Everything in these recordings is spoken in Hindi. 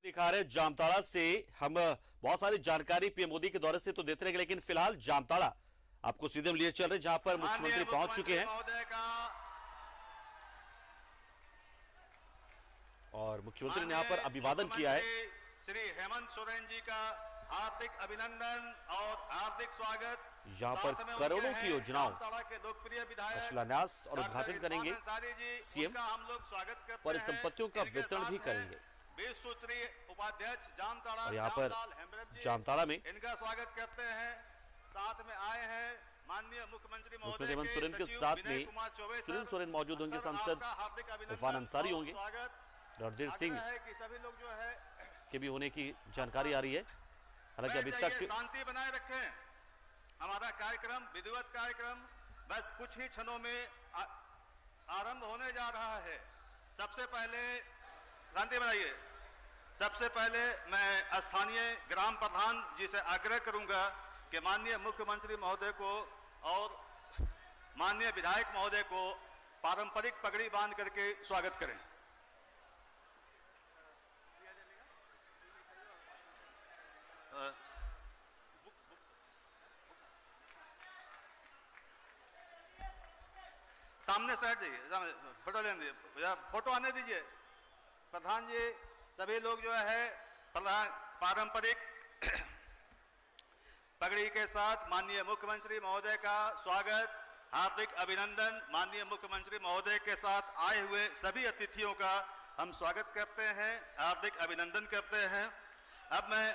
दिखा रहे जामताड़ा से हम बहुत सारी जानकारी पीएम मोदी के दौरे से तो देते रहेंगे, लेकिन फिलहाल जामताड़ा आपको सीधे लिए चल रहे जहां पर मुख्यमंत्री पहुंच चुके हैं और मुख्यमंत्री ने यहां पर अभिवादन किया है। श्री हेमंत सोरेन जी का हार्दिक अभिनंदन और हार्दिक स्वागत। यहाँ पर करोड़ों की योजनाओं के लोकप्रिय विधायक शिलान्यास और उद्घाटन करेंगे सीएम। हम लोग स्वागत करते हैं। परिसंपत्तियों का वितरण भी करेंगे। सूत्रीय उपाध्यक्ष जामताड़ा और यहाँ पर जामताड़ा में इनका स्वागत करते हैं। साथ में आए हैं माननीय मुख्यमंत्री मुख्यमंत्री हेमंत सोरेन के साथ में सुनील सोरेन मौजूद होंगे, सांसद इरफान अंसारी होंगे, रणधीर सिंह कि सभी लोग जो है के भी होने की जानकारी आ रही है। हालांकि अभी तक शांति बनाए रखें। हमारा कार्यक्रम विधिवत कार्यक्रम बस कुछ ही क्षणों में आरंभ होने जा रहा है। सबसे पहले शांति बनाइए। सबसे पहले मैं स्थानीय ग्राम प्रधान जी से आग्रह करूंगा कि माननीय मुख्यमंत्री महोदय को और माननीय विधायक महोदय को पारंपरिक पगड़ी बांध करके स्वागत करें। सामने साइड दीजिए, फोटो लेने दीजिए, फोटो आने दीजिए। प्रधान जी सभी लोग जो है प्रधान पारंपरिक पगड़ी के साथ माननीय मुख्यमंत्री महोदय का स्वागत, हार्दिक अभिनंदन। माननीय मुख्यमंत्री महोदय के साथ आए हुए सभी अतिथियों का हम स्वागत करते हैं, हार्दिक अभिनंदन करते हैं। अब मैं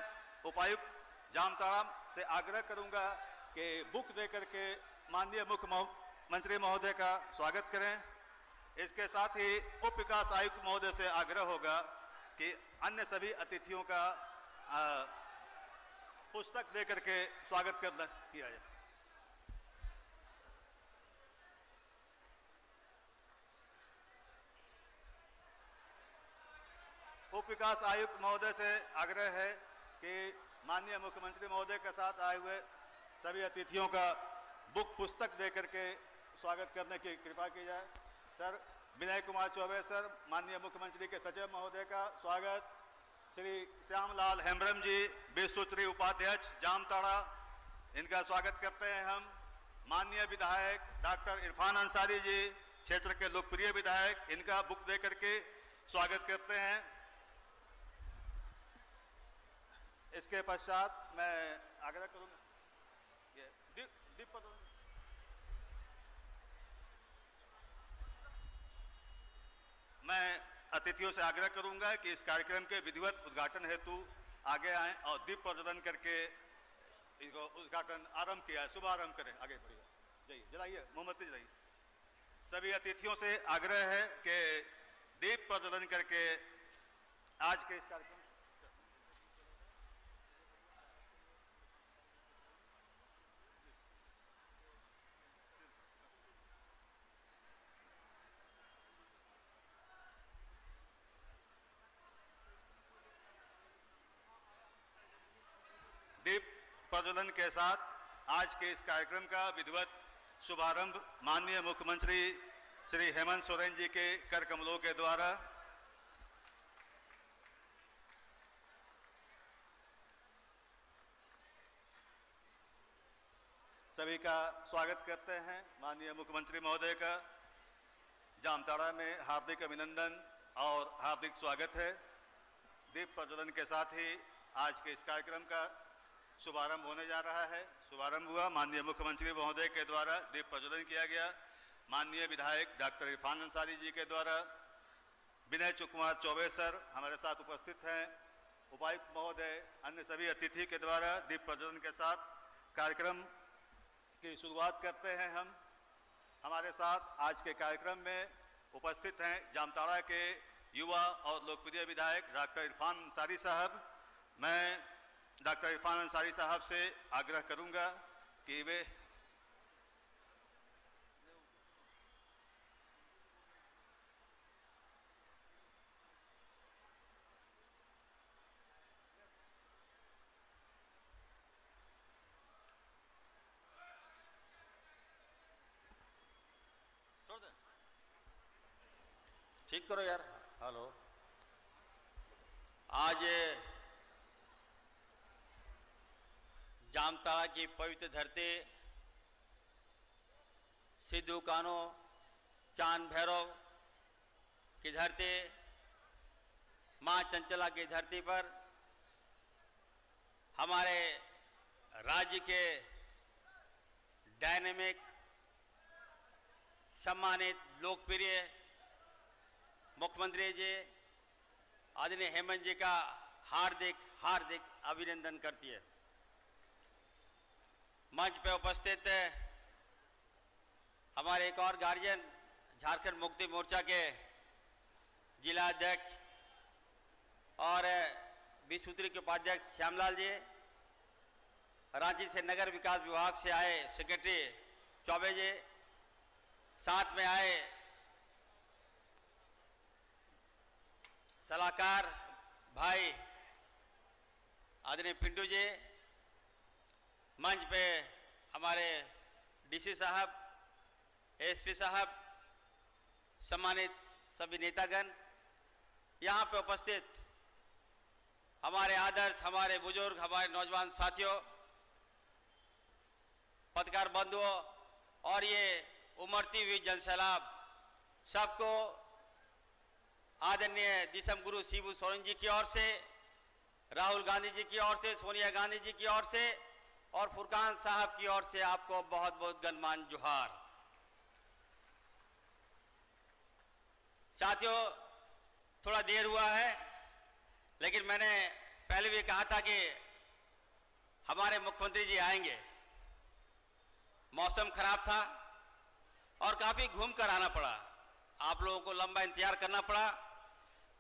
उपायुक्त जामताड़ा से आग्रह करूंगा कि बुक देकर के माननीय मुख्यमंत्री महोदय का स्वागत करें। इसके साथ ही उप विकास आयुक्त महोदय से आग्रह होगा कि अन्य सभी अतिथियों का पुस्तक देकर के स्वागत किया जाए। उप विकास आयुक्त महोदय से आग्रह है कि माननीय मुख्यमंत्री महोदय के साथ आए हुए सभी अतिथियों का बुक पुस्तक देकर के स्वागत करने की कृपा की जाए। सर विनय कुमार चौबे सर, माननीय मुख्यमंत्री के सचिव महोदय का स्वागत। श्री श्यामलाल हेम्ब्रम जी विश्वसूत्री उपाध्यक्ष जामताड़ा, इनका स्वागत करते हैं हम। माननीय विधायक डॉक्टर इरफान अंसारी जी, क्षेत्र के लोकप्रिय विधायक, इनका बुक देकर के स्वागत करते हैं। इसके पश्चात मैं आग्रह करूंगा ये दीप मैं अतिथियों से आग्रह करूंगा कि इस कार्यक्रम के विधिवत उद्घाटन हेतु आगे आएं और दीप प्रज्वलन करके इसको उद्घाटन आरंभ किया है, शुभारंभ करें। आगे बढ़िए, जाइए, जलाइए, मोमबत्ती जलाइए। सभी अतिथियों से आग्रह है कि दीप प्रज्वलन करके आज के इस कार्यक्रम दीप प्रज्वलन के साथ आज के इस कार्यक्रम का विधिवत शुभारंभ माननीय मुख्यमंत्री श्री हेमंत सोरेन जी के कर कमलों के द्वारा। सभी का स्वागत करते हैं। माननीय मुख्यमंत्री महोदय का जामताड़ा में हार्दिक अभिनंदन और हार्दिक स्वागत है। दीप प्रज्वलन के साथ ही आज के इस कार्यक्रम का शुभारंभ होने जा रहा है। शुभारंभ हुआ माननीय मुख्यमंत्री महोदय के द्वारा, दीप प्रज्वलन किया गया। माननीय विधायक डॉक्टर इरफान अंसारी जी के द्वारा, विनय कुमार चौबे सर हमारे साथ उपस्थित हैं, उपायुक्त महोदय, अन्य सभी अतिथि के द्वारा दीप प्रज्वलन के साथ कार्यक्रम की शुरुआत करते हैं हम। हमारे साथ आज के कार्यक्रम में उपस्थित हैं जामताड़ा के युवा और लोकप्रिय विधायक डॉक्टर इरफान अंसारी साहब। मैं डॉक्टर इरफान अंसारी साहब से आग्रह करूंगा कि वे छोड़ दें, ठीक करो यार। हेलो, आज जामताड़ा की पवित्र धरती सिद्धू कान्हू चांद भैरव की धरती मां चंचला की धरती पर हमारे राज्य के डायनेमिक सम्मानित लोकप्रिय मुख्यमंत्री जी आदरणीय हेमंत जी का हार्दिक हार्दिक अभिनंदन करती है। मंच पे उपस्थित हमारे एक और गार्जियन झारखंड मुक्ति मोर्चा के जिला अध्यक्ष और 20 सूत्री के उपाध्यक्ष श्यामलाल जी, रांची से नगर विकास विभाग से आए सेक्रेटरी चौबे जी, साथ में आए सलाहकार भाई आदरणीय पिंटू जी, मंच पे हमारे डीसी साहब, एसपी साहब, सम्मानित सभी नेतागण, यहाँ पे उपस्थित हमारे आदर्श, हमारे बुजुर्ग, हमारे नौजवान साथियों, पत्रकार बंधुओं और ये उमड़ती हुई जनसैलाब, सबको आदरणीय दिसम गुरु शिबू सोरेन जी की ओर से, राहुल गांधी जी की ओर से, सोनिया गांधी जी की ओर से और फुरकान साहब की ओर से आपको बहुत बहुत गणमान्य जोहार। साथियों, थोड़ा देर हुआ है, लेकिन मैंने पहले भी कहा था कि हमारे मुख्यमंत्री जी आएंगे। मौसम खराब था और काफी घूम कर आना पड़ा, आप लोगों को लंबा इंतजार करना पड़ा,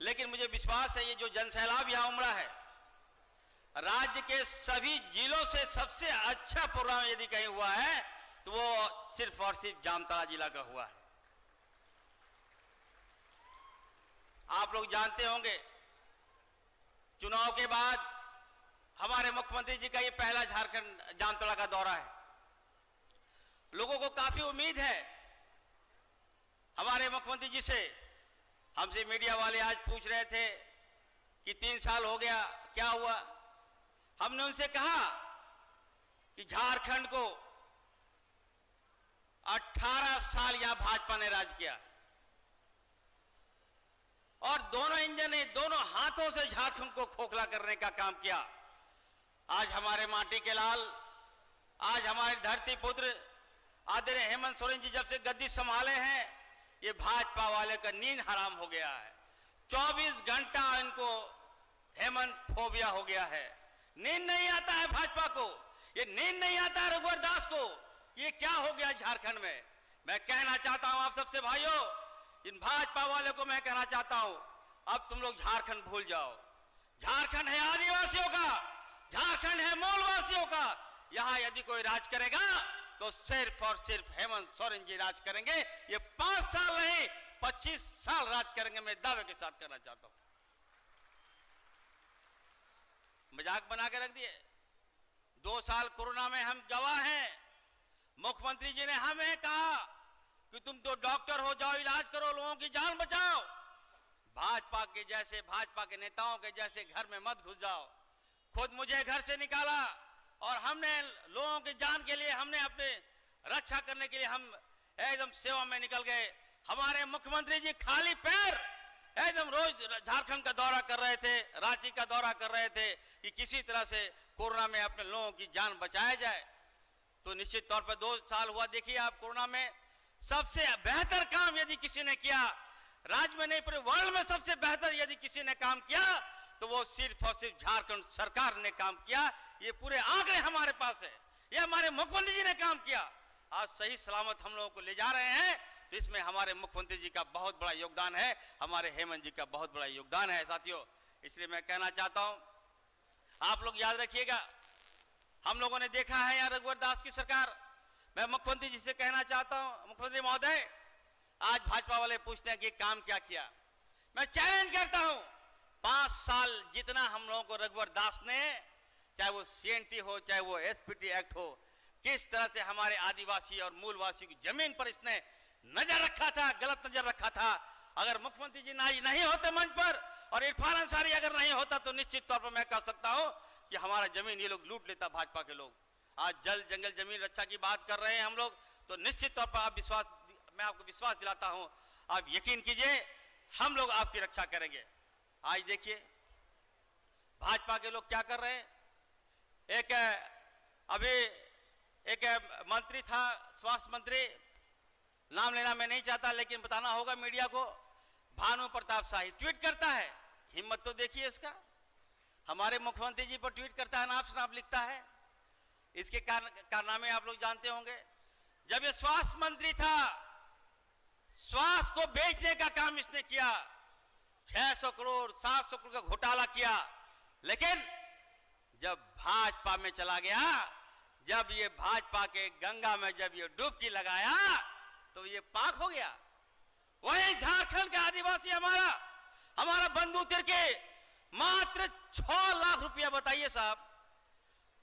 लेकिन मुझे विश्वास है ये जो जनसैलाब यहां उमड़ा है, राज्य के सभी जिलों से सबसे अच्छा प्रोग्राम यदि कहीं हुआ है तो वो सिर्फ और सिर्फ जामताड़ा जिला का हुआ है। आप लोग जानते होंगे चुनाव के बाद हमारे मुख्यमंत्री जी का ये पहला झारखंड जामताड़ा का दौरा है। लोगों को काफी उम्मीद है हमारे मुख्यमंत्री जी से। हमसे मीडिया वाले आज पूछ रहे थे कि 3 साल हो गया, क्या हुआ? हमने उनसे कहा कि झारखंड को 18 साल यहां भाजपा ने राज किया और दोनों इंजन ने दोनों हाथों से झारखंड को खोखला करने का काम किया। आज हमारे माटी के लाल, आज हमारे धरती पुत्र आदरणीय हेमंत सोरेन जी जब से गद्दी संभाले हैं, ये भाजपा वाले का नींद हराम हो गया है। 24 घंटा इनको हेमंत फोबिया हो गया है। नींद नहीं आता है भाजपा को, ये नींद नहीं आता है रघुवर दास को। ये क्या हो गया झारखंड में? मैं कहना चाहता हूं आप सबसे भाइयों, इन भाजपा वाले को मैं कहना चाहता हूं, अब तुम लोग झारखंड भूल जाओ। झारखंड है आदिवासियों का, झारखंड है मूलवासियों का। यहां यदि कोई राज करेगा तो सिर्फ और सिर्फ हेमंत सोरेन जी राज करेंगे। ये 5 साल नहीं 25 साल राज करेंगे, मैं दावे के साथ करना चाहता हूं। मजाक बना के रख दिए। 2 साल कोरोना में हम गवाह हैं। मुख्यमंत्री जी ने हमें कहा कि तुम तो डॉक्टर हो, जाओ इलाज करो, लोगों की जान बचाओ। भाजपा के जैसे, भाजपा के नेताओं के जैसे घर में मत घुस जाओ। खुद मुझे घर से निकाला और हमने लोगों की जान के लिए, हमने अपने रक्षा करने के लिए हम एकदम सेवा में निकल गए। हमारे मुख्यमंत्री जी खाली पैर एकदम रोज झारखंड का दौरा कर रहे थे, रांची का दौरा कर रहे थे कि किसी तरह से कोरोना में अपने लोगों की जान बचाया जाए। तो निश्चित तौर पर 2 साल हुआ। देखिए आप, कोरोना में सबसे बेहतर काम यदि किसी ने किया, राज्य में नहीं पूरे वर्ल्ड में सबसे बेहतर यदि किसी ने काम किया तो वो सिर्फ और सिर्फ झारखंड सरकार ने काम किया। ये पूरे आंकड़े हमारे पास है, ये हमारे मुख्यमंत्री जी ने काम किया। आज सही सलामत हम लोगों को ले जा रहे हैं, तो इसमें हमारे मुख्यमंत्री जी का बहुत बड़ा योगदान है, हमारे हेमंत जी का बहुत बड़ा योगदान है साथियों। इसलिए मैं कहना चाहता हूं, आप लोग याद रखिएगा, हम लोगों ने देखा है यहाँ रघुवर दास की सरकार। मैं मुख्यमंत्री जी से कहना चाहता हूं, मुख्यमंत्री महोदय, आज भाजपा वाले पूछते हैं कि काम क्या किया। मैं चैलेंज करता हूं, 5 साल जितना हम लोगों को रघुवर दास ने, चाहे वो CNT हो, चाहे वो SPT एक्ट हो, किस तरह से हमारे आदिवासी और मूलवासी की जमीन पर इसने नजर रखा था, गलत नजर रखा था। अगर मुख्यमंत्री जी नहीं होते मंच पर और इरफान अंसारी अगर नहीं होता तो निश्चित तौर पर मैं कह सकता हूं कि हमारा जमीन ये लोग लूट लेता भाजपा के लोग। आज जल जंगल जमीन रक्षा की बात कर रहे हैं हम लोग, तो निश्चित तौर पर मैं आपको विश्वास दिलाता हूं, आप यकीन कीजिए हम लोग आपकी रक्षा करेंगे। आज देखिए भाजपा के लोग क्या कर रहे हैं। अभी एक मंत्री था, स्वास्थ्य मंत्री, नाम लेना मैं नहीं चाहता लेकिन बताना होगा मीडिया को, भानु प्रताप शाही ट्वीट करता है, हिम्मत तो देखिए इसका, हमारे मुख्यमंत्री जी पर ट्वीट करता है, नाम शनाप लिखता है। इसके कारनामे आप लोग जानते होंगे। जब ये स्वास्थ्य मंत्री था, स्वास्थ्य को बेचने का काम इसने किया, 600 करोड़ 700 करोड़ का घोटाला किया। लेकिन जब भाजपा में चला गया, जब ये भाजपा के गंगा में जब ये डुबकी लगाया तो ये पाक हो गया। वही झारखंड के आदिवासी हमारा बंधु तिर्की मात्र 6 लाख रुपया, बताइए साहब,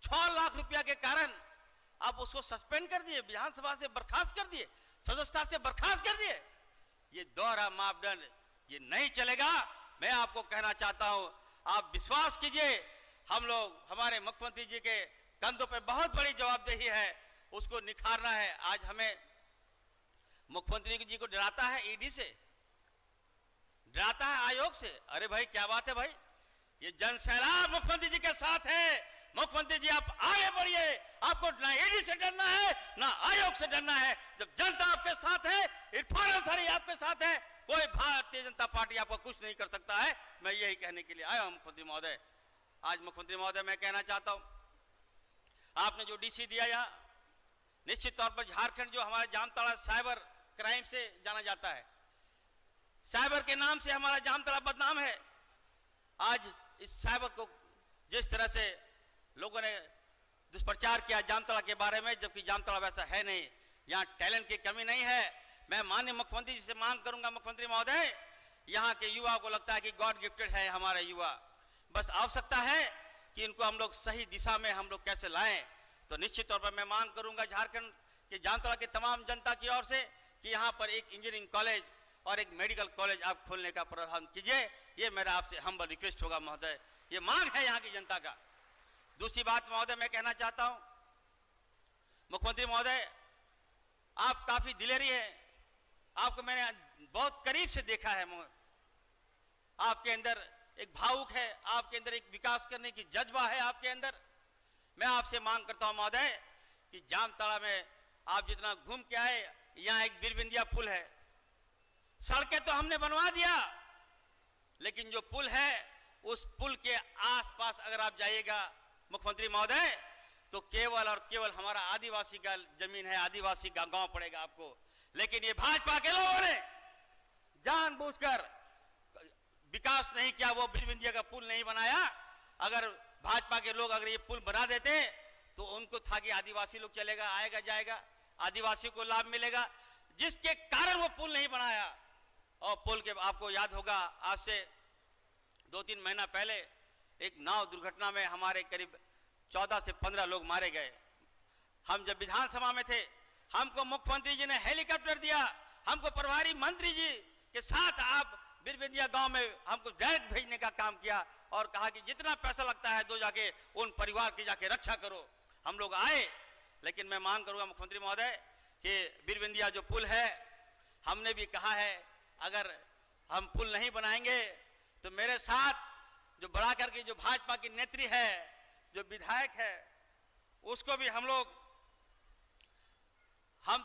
6 लाख रुपया के कारण आप उसको सस्पेंड कर दिए, विधानसभा से बर्खास्त कर दिए, सदस्यता से बर्खास्त कर दिए। ये दोहरा मापदंड ये नहीं चलेगा। मैं आपको कहना चाहता हूं, आप विश्वास कीजिए, हम लोग, हमारे मुख्यमंत्री जी के कंधों पे बहुत बड़ी जवाबदेही है, उसको निखारना है। आज हमें मुख्यमंत्री जी को डराता है ईडी से, डराता है आयोग से। अरे भाई क्या बात है भाई, ये जनसैलाब मुख्यमंत्री जी के साथ है। मुख्यमंत्री जी आप आगे बढ़िए, आपको ना ईडी से डरना है ना आयोग से डरना है। जब जनता आपके साथ है, इरफान अंसारी आपके साथ है, कोई भारतीय जनता पार्टी आपको कुछ नहीं कर सकता है। मैं यही कहने के लिए आया हूं मुख्यमंत्री महोदय। आज मुख्यमंत्री महोदय मैं कहना चाहता हूं, आपने जो डीसी दिया यहां, निश्चित तौर पर झारखंड जो हमारे जामताड़ा साइबर क्राइम से जाना जाता है, साइबर के नाम से हमारा जामताड़ा बदनाम है। आज इस साइबर को जिस तरह से लोगों ने दुष्प्रचार किया जामताड़ा के बारे में, जबकि जामताड़ा वैसा है नहीं, यहाँ टैलेंट की कमी नहीं है। मैं माननीय मुख्यमंत्री जी से मांग करूंगा, मुख्यमंत्री महोदय, यहाँ के युवा को लगता है कि गॉड गिफ्टेड है हमारे युवा, बस आवश्यकता है कि इनको हम लोग सही दिशा में हम लोग कैसे लाएं। तो निश्चित तौर पर मैं मांग करूंगा झारखंड के जामताड़ा के तमाम जनता की ओर से कि यहाँ पर एक इंजीनियरिंग कॉलेज और एक मेडिकल कॉलेज आप खोलने का प्रावधान कीजिए। ये मेरा आपसे हम्बल रिक्वेस्ट होगा महोदय, ये मांग है यहाँ की जनता का। दूसरी बात महोदय मैं कहना चाहता हूं, मुख्यमंत्री महोदय आप काफी दिलेरी हैं, आपको मैंने बहुत करीब से देखा है। आपके अंदर एक भावुक है, आपके अंदर एक विकास करने की जज्बा है आपके अंदर। मैं आपसे मांग करता हूं महोदय कि जामताड़ा में आप जितना घूम के आए, यहाँ एक बिरबिंदिया पुल है, सड़कें तो हमने बनवा दिया, लेकिन जो पुल है उस पुल के आसपास अगर आप जाइएगा मुख्यमंत्री महोदय, तो केवल और केवल हमारा आदिवासी का जमीन है, आदिवासी का गांव पड़ेगा आपको। लेकिन ये भाजपा के लोगों ने जानबूझकर विकास नहीं किया, वो बिरबिंदिया का पुल नहीं बनाया। अगर भाजपा के लोग अगर ये पुल बना देते तो उनको था कि आदिवासी लोग चलेगा, आएगा जाएगा, आदिवासी को लाभ मिलेगा, जिसके कारण वो पुल नहीं बनाया। और पुल के आपको याद होगा, आज से 2-3 महीना पहले एक नाव दुर्घटना में हमारे करीब 14 से 15 लोग मारे गए। हम जब विधानसभा में थे, हमको मुख्यमंत्री जी ने हेलीकॉप्टर दिया, हमको प्रभारी मंत्री जी के साथ आप बिरबिंदिया गांव में हमको डायरेक्ट भेजने का काम किया और कहा कि जितना पैसा लगता है दो, जाके उन परिवार की जाके रक्षा करो। हम लोग आए, लेकिन मैं मांग करूंगा मुख्यमंत्री महोदय कि बिरबिंदिया जो पुल है, हमने भी कहा है अगर हम पुल नहीं बनाएंगे तो मेरे साथ जो बढ़ा करके जो भाजपा की नेत्री है, जो विधायक है, उसको भी हम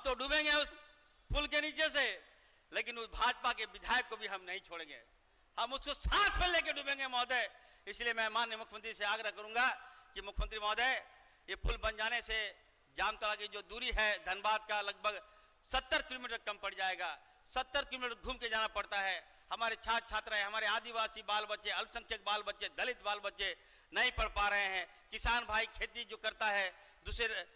तो डूबेंगे उस पुल के नीचे से, लेकिन उस भाजपा के विधायक को भी हम नहीं छोड़ेंगे, हम उसको साथ में लेके डूबेंगे महोदय। इसलिए मैं माननीय मुख्यमंत्री से आग्रह करूंगा कि मुख्यमंत्री महोदय, ये पुल बन जाने से जामताड़ा की जो दूरी है धनबाद का लगभग 70 किलोमीटर कम पड़ जाएगा। 70 किलोमीटर घूम के जाना पड़ता है। हमारे छात्र छात्राएं, हमारे आदिवासी बाल बच्चे, अल्पसंख्यक बाल बच्चे, दलित बाल बच्चे नहीं पढ़ पा रहे हैं। किसान भाई खेती जो करता है दूसरे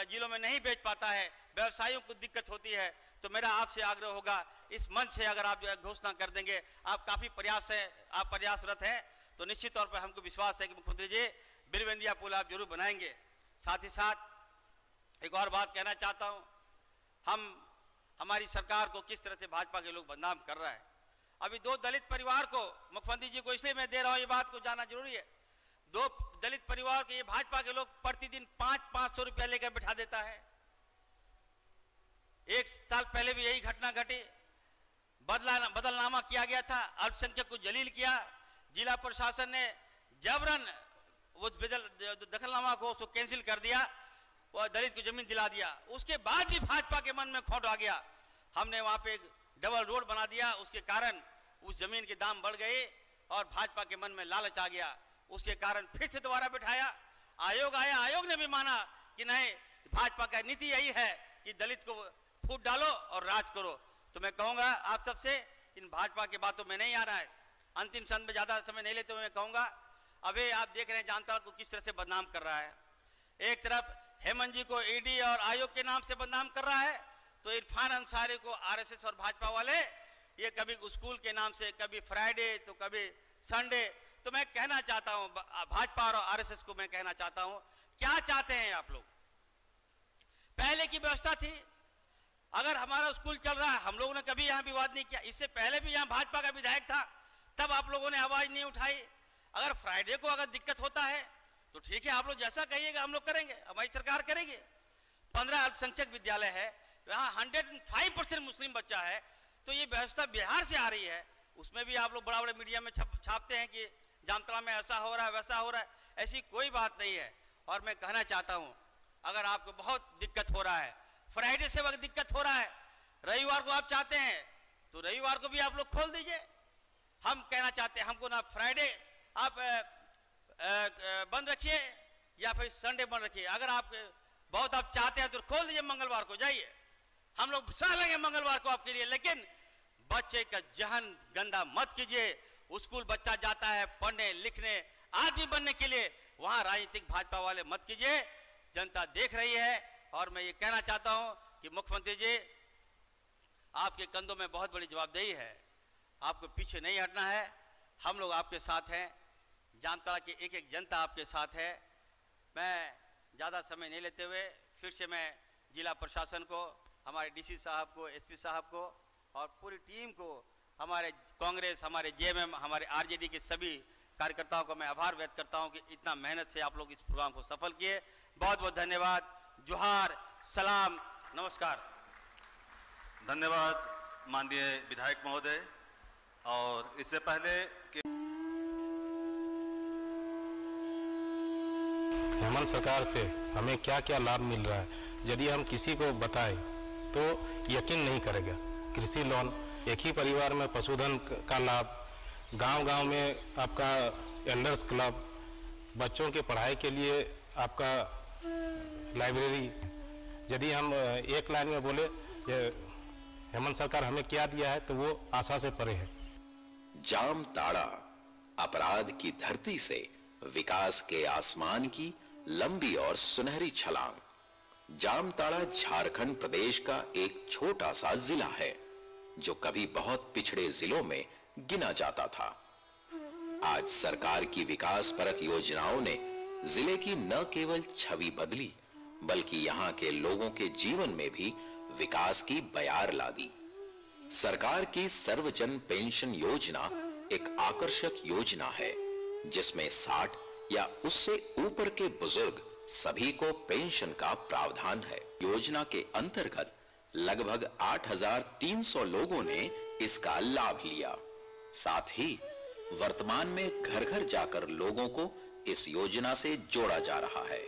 जिलों में नहीं बेच पाता है, व्यवसायियों को दिक्कत होती है। तो मेरा आपसे आग्रह होगा, इस मंच से अगर आप घोषणा कर देंगे, आप काफी आप प्रयासरत हैं, तो निश्चित तौर पर हमको विश्वास है कि मुख्यमंत्री जी बिरबिंदिया पुल आप जरूर बनाएंगे। साथ ही साथ एक और बात कहना चाहता हूं, हमारी सरकार को किस तरह से भाजपा के लोग बदनाम कर रहा है। अभी 2 दलित परिवार को, मुख्यमंत्री जी को इसलिए मैं दे रहा हूं, ये बात को जानना जरूरी है, 2 दलित परिवार के ये भाजपा के लोग प्रतिदिन 500 रुपया लेकर बिठा देता है। 1 साल पहले भी यही घटना घटी, बदलनामा किया गया था, अल्पसंख्यक को जलील किया, जिला प्रशासन ने जबरन वो दखलनामा को उसको कैंसिल कर दिया और दलित को जमीन दिला दिया। उसके बाद भी भाजपा के मन में खोट आ गया, हमने वहां पे एक डबल रोड बना दिया, उसके कारण उस जमीन के दाम बढ़ गए और भाजपा के मन में लालच आ गया, उसके कारण फिर से दोबारा बिठाया। आयोग आया, आयोग ने भी माना कि नहीं, भाजपा का नीति यही है कि दलित को फूट डालो और राज करो। तो मैं कहूंगा आप सबसे, इन भाजपा की बातों में नहीं आ रहा है, अंतिम क्षण में ज्यादा समय नहीं लेते हुए मैं कहूंगा, अभी आप देख रहे हैं जामताड़ा को किस तरह से बदनाम कर रहा है। एक तरफ हेमंत जी को ईडी और आयोग के नाम से बदनाम कर रहा है, तो इरफान अंसारी को आरएसएस और भाजपा वाले ये कभी स्कूल के नाम से, कभी फ्राइडे तो कभी संडे। तो मैं कहना चाहता हूं भाजपा और आरएसएस को, मैं कहना चाहता हूं, क्या चाहते हैं आप लोग? पहले की व्यवस्था थी, अगर हमारा स्कूल चल रहा है, हम लोगों ने कभी यहां विवाद नहीं किया, इससे पहले भी यहां भाजपा का विधायक था, तब आप लोगों ने आवाज नहीं उठाई। अगर फ्राइडे को अगर दिक्कत होता है तो ठीक है, आप लोग जैसा कहिएगा हम लोग करेंगे, हमारी सरकार करेगी। 15 अल्पसंख्यक विद्यालय है, यहाँ 105% मुस्लिम बच्चा है, तो ये व्यवस्था बिहार से आ रही है, उसमें भी आप लोग बड़ा बड़े मीडिया में छापते हैं कि जामताड़ा में ऐसा हो रहा है, वैसा हो रहा है। ऐसी कोई बात नहीं है। और मैं कहना चाहता हूं, अगर आपको बहुत दिक्कत हो रहा है, फ्राइडे से वक्त दिक्कत हो रहा है, रविवार को आप चाहते हैं तो रविवार को भी आप लोग खोल दीजिए। हम कहना चाहते हैं, हमको ना फ्राइडे आप बंद रखिए या फिर संडे बंद रखिए। अगर आप बहुत आप चाहते हैं तो खोल दीजिए, मंगलवार को जाइए, हम लोग सह लेंगे मंगलवार को आपके लिए। लेकिन बच्चे का जहन गंदा मत कीजिए। स्कूल बच्चा जाता है पढ़ने लिखने, आदमी बनने के लिए, वहां राजनीतिक भाजपा वाले मत कीजिए। जनता देख रही है। और मैं ये कहना चाहता हूं कि मुख्यमंत्री जी, आपके कंधों में बहुत बड़ी जवाबदेही है, आपको पीछे नहीं हटना है। हम लोग आपके साथ हैं, जामताड़ा की एक एक जनता आपके साथ है। मैं ज़्यादा समय नहीं लेते हुए फिर से मैं जिला प्रशासन को, हमारे डीसी साहब को, एसपी साहब को और पूरी टीम को, हमारे कांग्रेस, हमारे जेएमएम, हमारे आरजेडी के सभी कार्यकर्ताओं को मैं आभार व्यक्त करता हूं कि इतना मेहनत से आप लोग इस प्रोग्राम को सफल किए। बहुत बहुत धन्यवाद। जोहार, सलाम, नमस्कार। धन्यवाद माननीय विधायक महोदय। और इससे पहले कि हेमंत सरकार से हमें क्या क्या लाभ मिल रहा है, यदि हम किसी को बताएं तो यकीन नहीं करेगा। कृषि लोन, एक ही परिवार में पशुधन का लाभ, गांव-गांव में आपका एल्डर्स क्लब, बच्चों के पढ़ाई के लिए आपका लाइब्रेरी। यदि हम एक लाइन में बोले हेमंत सरकार हमें क्या दिया है, तो वो आशा से परे है। जामताड़ा अपराध की धरती से विकास के आसमान की लंबी और सुनहरी छलांग। जामताड़ा झारखंड प्रदेश का एक छोटा सा जिला है जो कभी बहुत पिछड़े जिलों में गिना जाता था। आज सरकार की विकास परक योजनाओं ने जिले की न केवल छवि बदली, बल्कि यहाँ के लोगों के जीवन में भी विकास की बयार ला दी। सरकार की सर्वजन पेंशन योजना एक आकर्षक योजना है जिसमें 60 या उससे ऊपर के बुजुर्ग सभी को पेंशन का प्रावधान है। योजना के अंतर्गत लगभग 8,300 लोगों ने इसका लाभ लिया। साथ ही वर्तमान में घर घर जाकर लोगों को इस योजना से जोड़ा जा रहा है।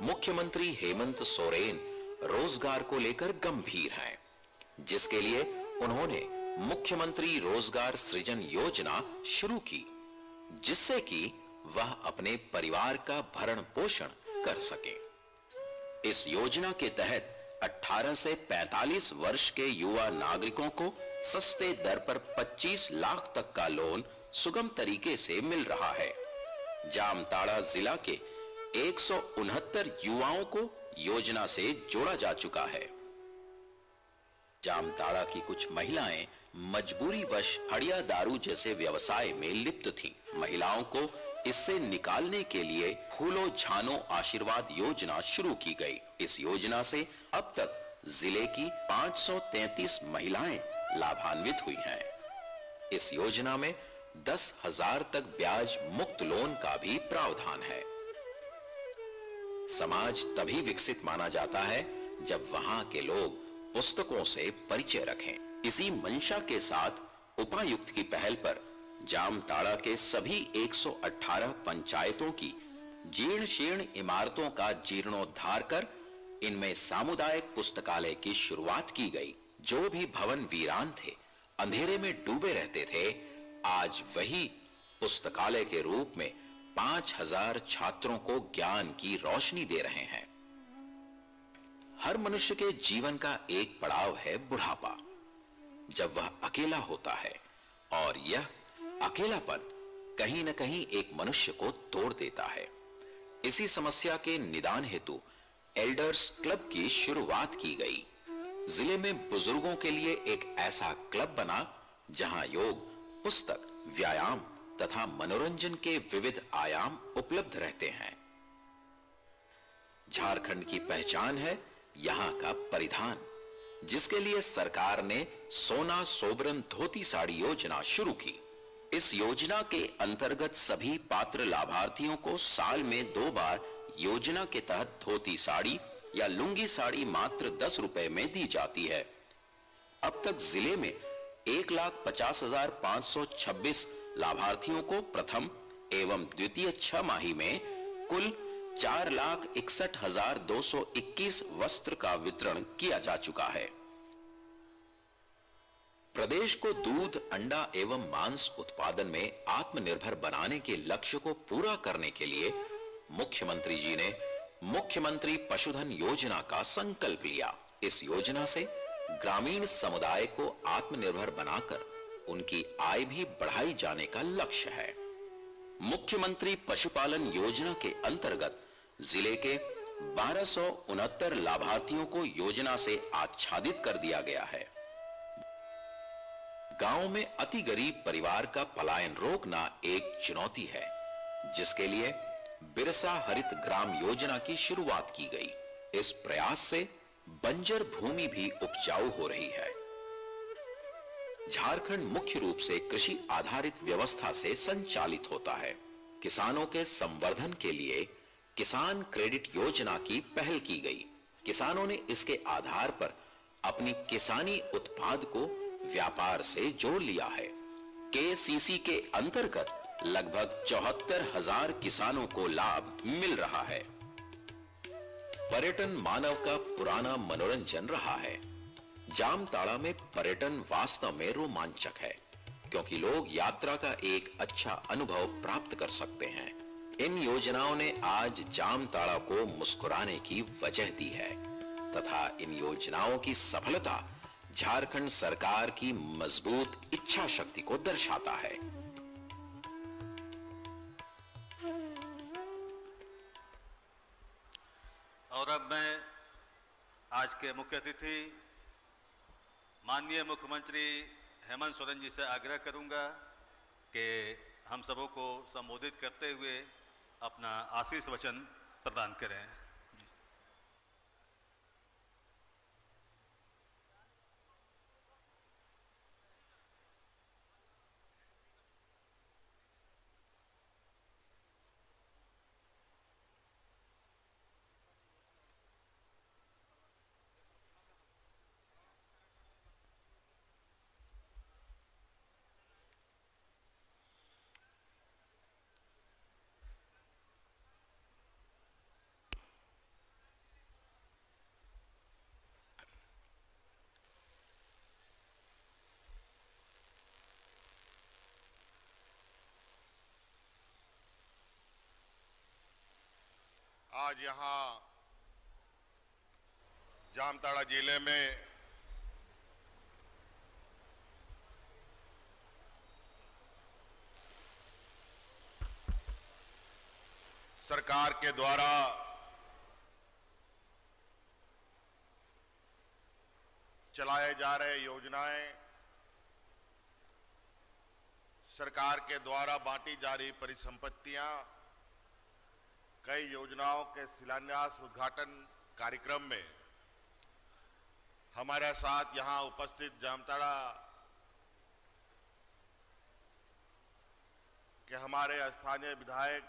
मुख्यमंत्री हेमंत सोरेन रोजगार को लेकर गंभीर हैं, जिसके लिए उन्होंने मुख्यमंत्री रोजगार सृजन योजना शुरू की, जिससे कि वह अपने परिवार का भरण पोषण कर सके। इस योजना के तहत 18 से 45 वर्ष के युवा नागरिकों को सस्ते दर पर 25 लाख तक का लोन सुगम तरीके से मिल रहा है। जामताड़ा जिला के 169 युवाओं को योजना से जोड़ा जा चुका है। जामताड़ा की कुछ महिलाएं मजबूरी वश हड़िया दारू जैसे व्यवसाय में लिप्त थीं। महिलाओं को इससे निकालने के लिए फूलो झानो आशीर्वाद योजना शुरू की गई। इस योजना से अब तक जिले की 533 महिलाएं लाभान्वित हुई हैं। इस योजना में 10,000 तक ब्याज मुक्त लोन का भी प्रावधान है। समाज तभी विकसित माना जाता है जब वहां के लोग पुस्तकों से परिचय रखें। इसी मंशा के साथ उपायुक्त की पहल पर जामताड़ा के सभी 118 पंचायतों की जीर्ण शीर्ण इमारतों का जीर्णोद्धार कर इनमें सामुदायिक पुस्तकालय की शुरुआत की गई। जो भी भवन वीरान थे, अंधेरे में डूबे रहते थे, आज वही पुस्तकालय के रूप में 5,000 छात्रों को ज्ञान की रोशनी दे रहे हैं। हर मनुष्य के जीवन का एक पड़ाव है बुढ़ापा, जब वह अकेला होता है, और यह अकेलापन कहीं न कहीं एक मनुष्य को तोड़ देता है। इसी समस्या के निदान हेतु एल्डर्स क्लब की शुरुआत की गई। जिले में बुजुर्गों के लिए एक ऐसा क्लब बना जहां योग, पुस्तक, व्यायाम तथा मनोरंजन के विविध आयाम उपलब्ध रहते हैं। झारखंड की पहचान है यहां का परिधान, जिसके लिए सरकार ने सोना सोबरन धोती साड़ी योजना शुरू की। इस योजना के अंतर्गत सभी पात्र लाभार्थियों को साल में 2 बार योजना के तहत धोती साड़ी या लुंगी साड़ी मात्र 10 रुपए में दी जाती है। अब तक जिले में 1,50,526 लाभार्थियों को प्रथम एवं द्वितीय 6 माही में कुल 4,61,221 वस्त्र का वितरण किया जा चुका है। प्रदेश को दूध, अंडा एवं मांस उत्पादन में आत्मनिर्भर बनाने के लक्ष्य को पूरा करने के लिए मुख्यमंत्री जी ने मुख्यमंत्री पशुधन योजना का संकल्प लिया। इस योजना से ग्रामीण समुदाय को आत्मनिर्भर बनाकर उनकी आय भी बढ़ाई जाने का लक्ष्य है। मुख्यमंत्री पशुपालन योजना के अंतर्गत जिले के 1269 लाभार्थियों को योजना से आच्छादित कर दिया गया है। गांव में अति गरीब परिवार का पलायन रोकना एक चुनौती है, जिसके लिए बिरसा हरित ग्राम योजना की शुरुआत की गई। इस प्रयास से बंजर भूमि भी उपजाऊ हो रही है। झारखंड मुख्य रूप से कृषि आधारित व्यवस्था से संचालित होता है। किसानों के संवर्धन के लिए किसान क्रेडिट योजना की पहल की गई। किसानों ने इसके आधार पर अपनी किसानी उत्पाद को व्यापार से जोड़ लिया है। केसीसी के अंतर्गत लगभग 74,000 किसानों को लाभ मिल रहा है। पर्यटन मानव का पुराना मनोरंजन रहा है। जामताड़ा में पर्यटन वास्तव में रोमांचक है, क्योंकि लोग यात्रा का एक अच्छा अनुभव प्राप्त कर सकते हैं। इन योजनाओं ने आज जामताड़ा को मुस्कुराने की वजह दी है तथा इन योजनाओं की सफलता झारखंड सरकार की मजबूत इच्छा शक्ति को दर्शाता है। और अब मैं आज के मुख्य अतिथि माननीय मुख्यमंत्री हेमंत सोरेन जी से आग्रह करूंगा कि हम सबों को संबोधित करते हुए अपना आशीष वचन प्रदान करें। आज यहाँ जामताड़ा जिले में सरकार के द्वारा चलाए जा रहे योजनाएं, सरकार के द्वारा बांटी जा रही परिसंपत्तियां, कई योजनाओं के शिलान्यास उद्घाटन कार्यक्रम में हमारे साथ यहां उपस्थित जामताड़ा कि हमारे स्थानीय विधायक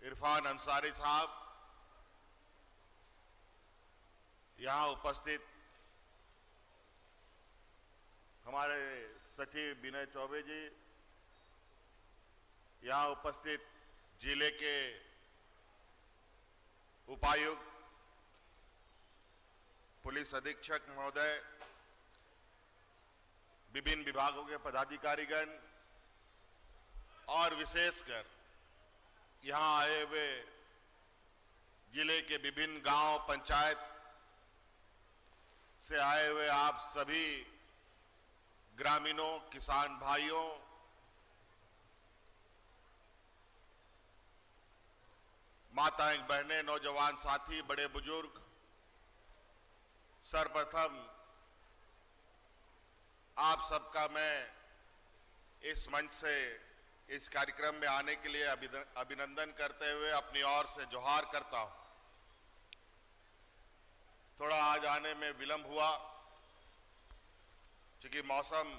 इरफान अंसारी साहब, यहां उपस्थित हमारे सचिव विनय चौबे जी, यहां उपस्थित जिले के उपायुक्त, पुलिस अधीक्षक महोदय, विभिन्न विभागों के पदाधिकारीगण और विशेषकर यहां आए हुए जिले के विभिन्न गांव पंचायत से आए हुए आप सभी ग्रामीणों, किसान भाइयों, माताएं, बहनें, नौजवान साथी, बड़े बुजुर्ग, सर्वप्रथम आप सबका मैं इस मंच से इस कार्यक्रम में आने के लिए अभिनंदन करते हुए अपनी ओर से जोहार करता हूं। थोड़ा आज आने में विलंब हुआ क्योंकि मौसम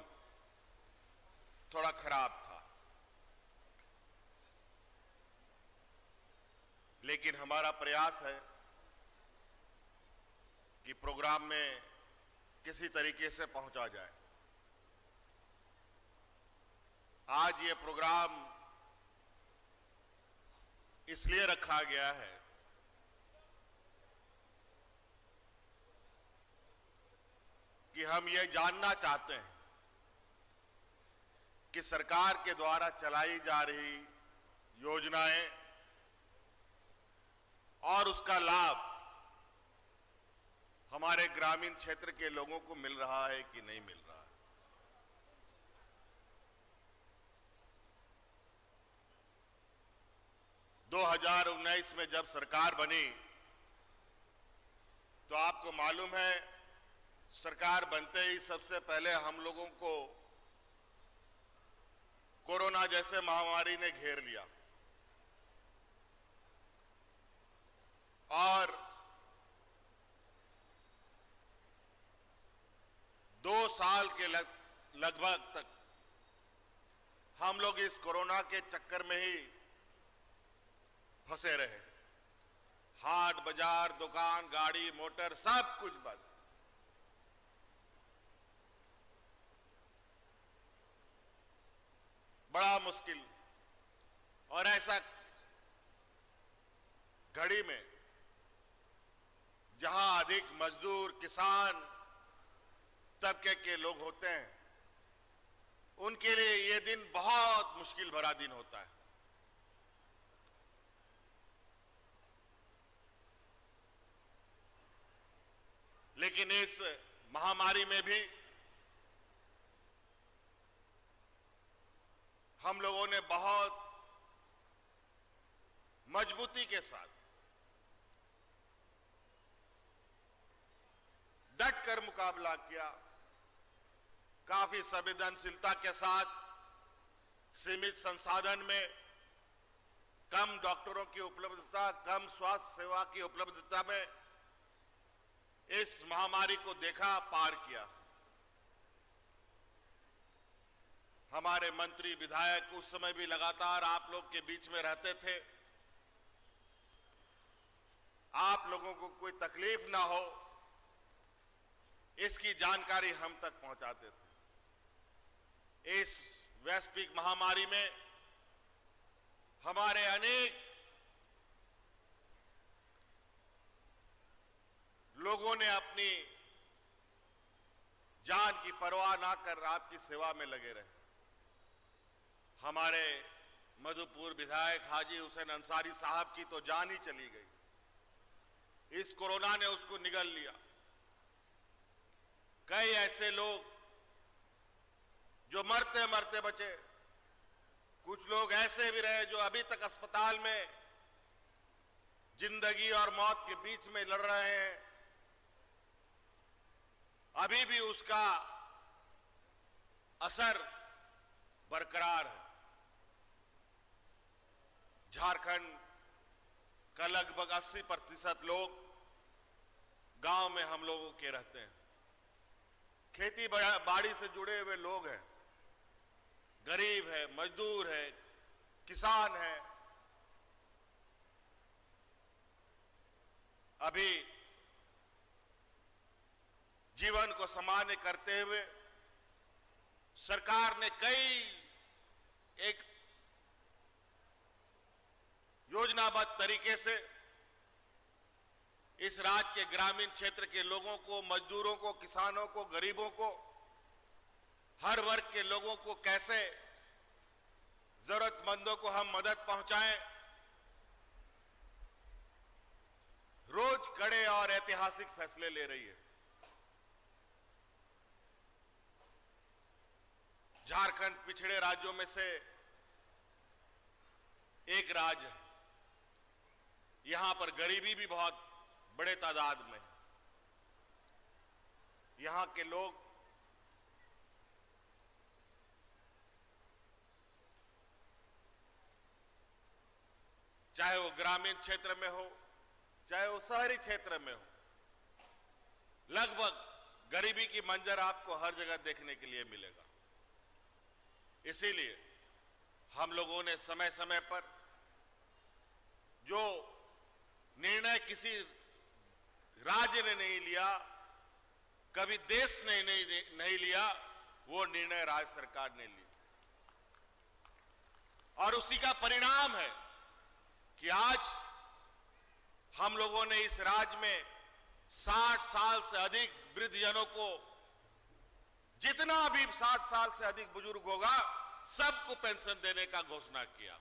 थोड़ा खराब था, लेकिन हमारा प्रयास है कि प्रोग्राम में किसी तरीके से पहुंचा जाए। आज ये प्रोग्राम इसलिए रखा गया है कि हम ये जानना चाहते हैं कि सरकार के द्वारा चलाई जा रही योजनाएं और उसका लाभ हमारे ग्रामीण क्षेत्र के लोगों को मिल रहा है कि नहीं मिल रहा है। 2019 में जब सरकार बनी तो आपको मालूम है, सरकार बनते ही सबसे पहले हम लोगों को कोरोना जैसे महामारी ने घेर लिया और 2 साल के लगभग तक हम लोग इस कोरोना के चक्कर में ही फंसे रहे। हाट बाजार, दुकान, गाड़ी, मोटर सब कुछ बंद। बड़ा मुश्किल। और ऐसा घड़ी में जहां अधिक मजदूर, किसान तबके के लोग होते हैं, उनके लिए ये दिन बहुत मुश्किल भरा दिन होता है। लेकिन इस महामारी में भी हम लोगों ने बहुत मजबूती के साथ डट कर मुकाबला किया। काफी संवेदनशीलता के साथ, सीमित संसाधन में, कम डॉक्टरों की उपलब्धता, कम स्वास्थ्य सेवा की उपलब्धता में इस महामारी को देखा, पार किया। हमारे मंत्री, विधायक उस समय भी लगातार आप लोग के बीच में रहते थे। आप लोगों को कोई तकलीफ ना हो, इसकी जानकारी हम तक पहुंचाते थे। इस वैश्विक महामारी में हमारे अनेक लोगों ने अपनी जान की परवाह ना कर आपकी सेवा में लगे रहे। हमारे मधुपुर विधायक हाजी हुसैन अंसारी साहब की तो जान ही चली गई। इस कोरोना ने उसको निगल लिया। कई ऐसे लोग जो मरते मरते बचे, कुछ लोग ऐसे भी रहे जो अभी तक अस्पताल में जिंदगी और मौत के बीच में लड़ रहे हैं। अभी भी उसका असर बरकरार है। झारखंड का लगभग 80% लोग गांव में हम लोगों के रहते हैं। खेती बाड़ी से जुड़े हुए लोग हैं। गरीब है, मजदूर है, किसान है, अभी जीवन को सामान्य करते हुए सरकार ने कई एक योजनाबद्ध तरीके से इस राज्य के ग्रामीण क्षेत्र के लोगों को, मजदूरों को, किसानों को, गरीबों को, हर वर्ग के लोगों को कैसे जरूरतमंदों को हम मदद पहुंचाएं, रोज कड़े और ऐतिहासिक फैसले ले रही है। झारखंड पिछड़े राज्यों में से एक राज्य है। यहां पर गरीबी भी बहुत बड़े तादाद में है। यहां के लोग चाहे वो ग्रामीण क्षेत्र में हो, चाहे वो शहरी क्षेत्र में हो, लगभग गरीबी की मंजर आपको हर जगह देखने के लिए मिलेगा। इसीलिए हम लोगों ने समय समय पर जो निर्णय किसी राज्य ने नहीं लिया, कभी देश ने नहीं लिया, वो निर्णय राज्य सरकार ने लिया। और उसी का परिणाम है कि आज हम लोगों ने इस राज्य में 60 साल से अधिक वृद्धजनों को, जितना भी 60 साल से अधिक बुजुर्ग होगा, सबको पेंशन देने का घोषणा किया।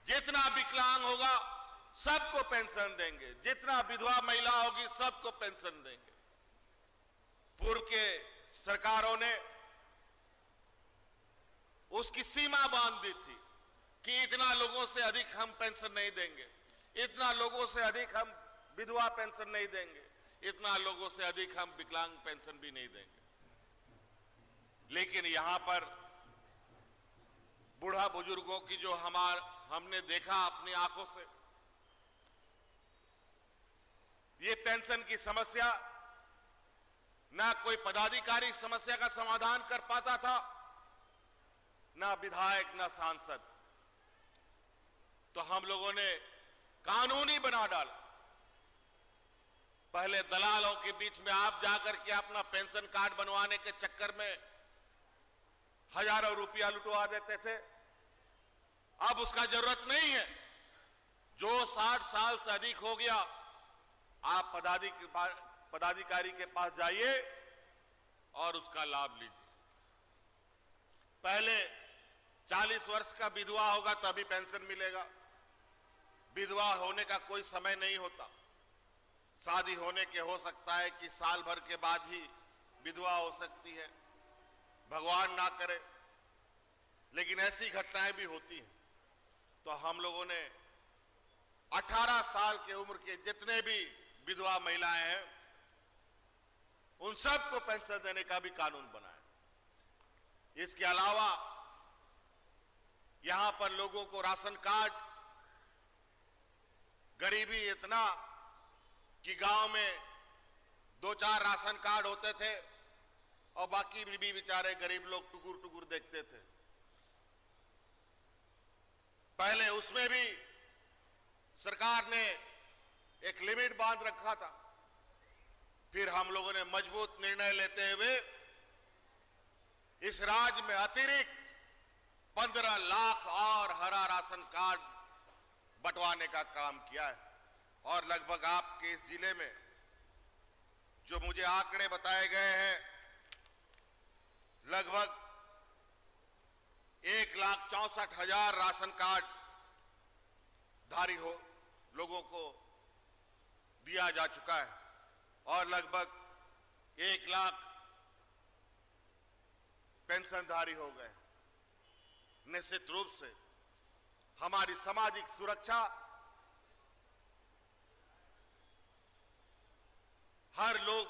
जितना विकलांग होगा सबको पेंशन देंगे, जितना विधवा महिला होगी सबको पेंशन देंगे। पूर्व के सरकारों ने उसकी सीमा बांध दी थी कि इतना लोगों से अधिक हम पेंशन नहीं देंगे, इतना लोगों से अधिक हम विधवा पेंशन नहीं देंगे, इतना लोगों से अधिक हम विकलांग पेंशन भी नहीं देंगे। लेकिन यहां पर बूढ़ा बुजुर्गों की जो हमने देखा अपनी आंखों से, ये पेंशन की समस्या ना कोई पदाधिकारी समस्या का समाधान कर पाता था, ना विधायक, ना सांसद। तो हम लोगों ने कानूनी बना डाला। पहले दलालों के बीच में आप जाकर के अपना पेंशन कार्ड बनवाने के चक्कर में हजारों रुपया लुटवा देते थे। अब उसका जरूरत नहीं है। जो 60 साल से अधिक हो गया, आप पदाधिकारी के पास जाइए और उसका लाभ लीजिए। पहले 40 वर्ष का विधवा होगा तभी पेंशन मिलेगा। विधवा होने का कोई समय नहीं होता। शादी होने के हो सकता है कि साल भर के बाद ही विधवा हो सकती है, भगवान ना करे, लेकिन ऐसी घटनाएं भी होती हैं। तो हम लोगों ने 18 साल की उम्र के जितने भी विधवा महिलाएं हैं, उन सबको पेंशन देने का भी कानून बनाया। इसके अलावा यहां पर लोगों को राशन कार्ड, गरीबी इतना कि गांव में 2-4 राशन कार्ड होते थे और बाकी भी बेचारे गरीब लोग टुकुर टुकुर देखते थे। पहले उसमें भी सरकार ने एक लिमिट बांध रखा था। फिर हम लोगों ने मजबूत निर्णय लेते हुए इस राज्य में अतिरिक्त 15 लाख और हरा राशन कार्ड बंटवाने का काम किया है। और लगभग आपके इस जिले में जो मुझे आंकड़े बताए गए हैं, लगभग 1,64,000 राशन कार्ड धारी हो लोगों को दिया जा चुका है और लगभग 1 लाख पेंशनधारी हो गए। निश्चित रूप से हमारी सामाजिक सुरक्षा हर लोग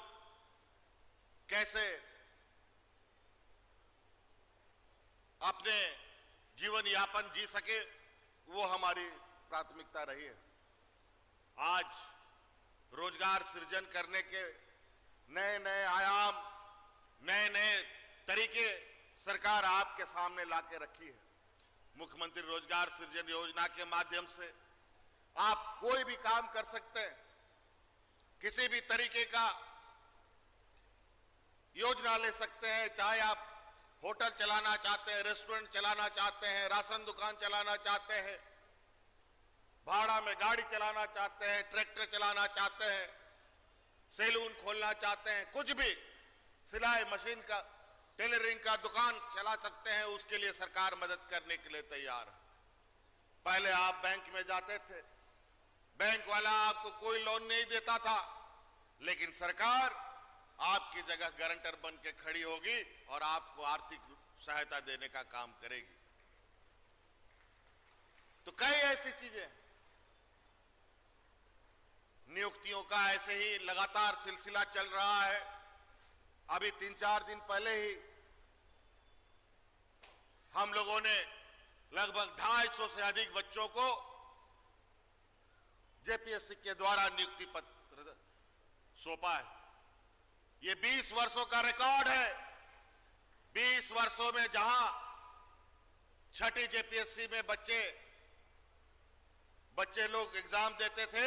कैसे अपने जीवन यापन जी सके, वो हमारी प्राथमिकता रही है। आज रोजगार सृजन करने के नए नए आयाम, नए नए तरीके सरकार आपके सामने लाके रखी है। मुख्यमंत्री रोजगार सृजन योजना के माध्यम से आप कोई भी काम कर सकते हैं, किसी भी तरीके का योजना ले सकते हैं। चाहे आप होटल चलाना चाहते हैं, रेस्टोरेंट चलाना चाहते हैं, राशन दुकान चलाना चाहते हैं, भाड़ा में गाड़ी चलाना चाहते हैं, ट्रैक्टर चलाना चाहते हैं, सैलून खोलना चाहते हैं, कुछ भी, सिलाई मशीन का, टेलरिंग का दुकान चला सकते हैं, उसके लिए सरकार मदद करने के लिए तैयार है। पहले आप बैंक में जाते थे, बैंक वाला आपको कोई लोन नहीं देता था, लेकिन सरकार आपकी जगह गारंटर बन के खड़ी होगी और आपको आर्थिक सहायता देने का काम करेगी। तो कई ऐसी चीजें, नियुक्तियों का ऐसे ही लगातार सिलसिला चल रहा है। अभी 3-4 दिन पहले ही हम लोगों ने लगभग 250 से अधिक बच्चों को जेपीएससी के द्वारा नियुक्ति पत्र सौंपा है। ये 20 वर्षों का रिकॉर्ड है। 20 वर्षों में जहां छठी जेपीएससी में बच्चे लोग एग्जाम देते थे,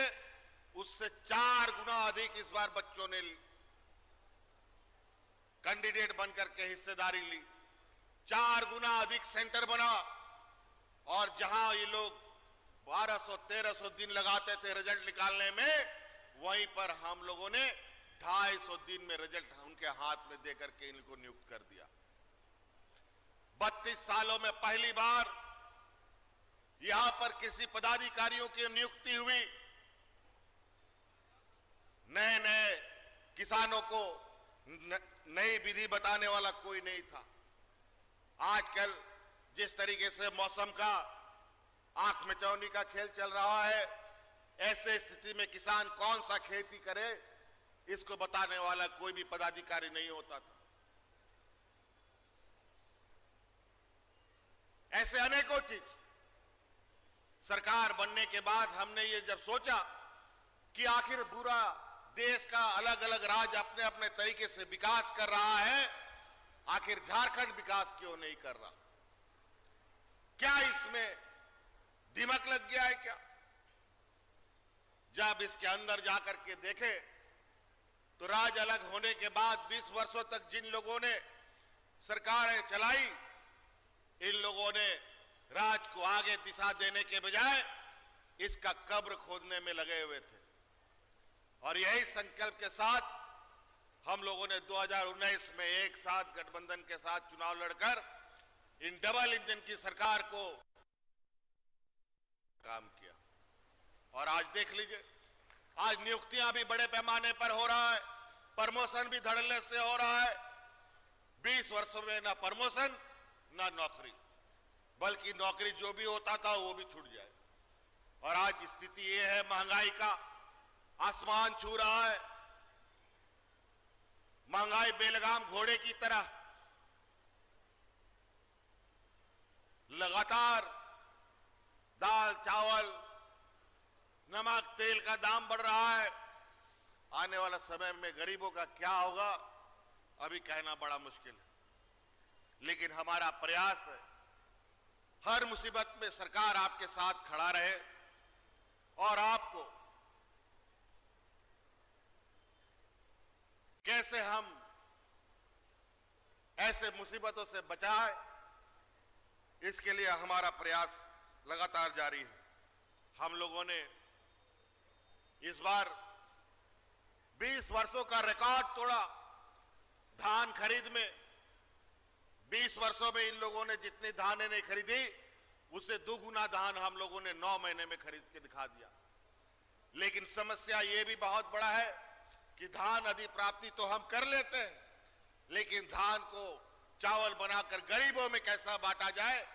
उससे 4 गुना अधिक इस बार बच्चों ने कैंडिडेट बनकर के हिस्सेदारी ली। 4 गुना अधिक सेंटर बना और जहां ये लोग 1200-1300 दिन लगाते थे रिजल्ट निकालने में, वहीं पर हम लोगों ने 250 दिन में रिजल्ट उनके हाथ में देकर के इनको नियुक्त कर दिया। 32 सालों में पहली बार यहां पर किसी पदाधिकारियों की नियुक्ति हुई। नए किसानों को नई विधि बताने वाला कोई नहीं था। आजकल जिस तरीके से मौसम का आंख मिचौनी का खेल चल रहा है, ऐसे स्थिति में किसान कौन सा खेती करे, इसको बताने वाला कोई भी पदाधिकारी नहीं होता था। ऐसे अनेकों चीज सरकार बनने के बाद हमने ये जब सोचा कि आखिर पूरा देश का अलग अलग राज्य अपने अपने तरीके से विकास कर रहा है, आखिर झारखंड विकास क्यों नहीं कर रहा? क्या इसमें दिमक लग गया है क्या? जब इसके अंदर जाकर के देखे तो राज्य अलग होने के बाद 20 वर्षों तक जिन लोगों ने सरकारें चलाई, इन लोगों ने राज्य को आगे दिशा देने के बजाय इसका कब्र खोदने में लगे हुए थे। और यही संकल्प के साथ हम लोगों ने 2019 में एक साथ गठबंधन के साथ चुनाव लड़कर इन डबल इंजन की सरकार को काम किया। और आज देख लीजिए, आज नियुक्तियां भी बड़े पैमाने पर हो रहा है, प्रमोशन भी धड़ल्ले से हो रहा है। 20 वर्षों में ना प्रमोशन ना नौकरी, बल्कि नौकरी जो भी होता था वो भी छूट जाए। और आज स्थिति ये है, महंगाई का आसमान छू रहा है। महंगाई बेलगाम घोड़े की तरह लगातार दाल, चावल, नमक, तेल का दाम बढ़ रहा है। आने वाला समय में गरीबों का क्या होगा, अभी कहना बड़ा मुश्किल है। लेकिन हमारा प्रयास है हर मुसीबत में सरकार आपके साथ खड़ा रहे और आपको कैसे हम ऐसे मुसीबतों से बचाएं, इसके लिए हमारा प्रयास लगातार जारी है। हम लोगों ने इस बार 20 वर्षों का रिकॉर्ड तोड़ा। धान खरीद में 20 वर्षों में इन लोगों ने जितनी धान नहीं खरीदी, उससे 2 गुना धान हम लोगों ने 9 महीने में खरीद के दिखा दिया। लेकिन समस्या ये भी बहुत बड़ा है कि धान अधिप्राप्ति तो हम कर लेते हैं, लेकिन धान को चावल बनाकर गरीबों में कैसा बांटा जाए,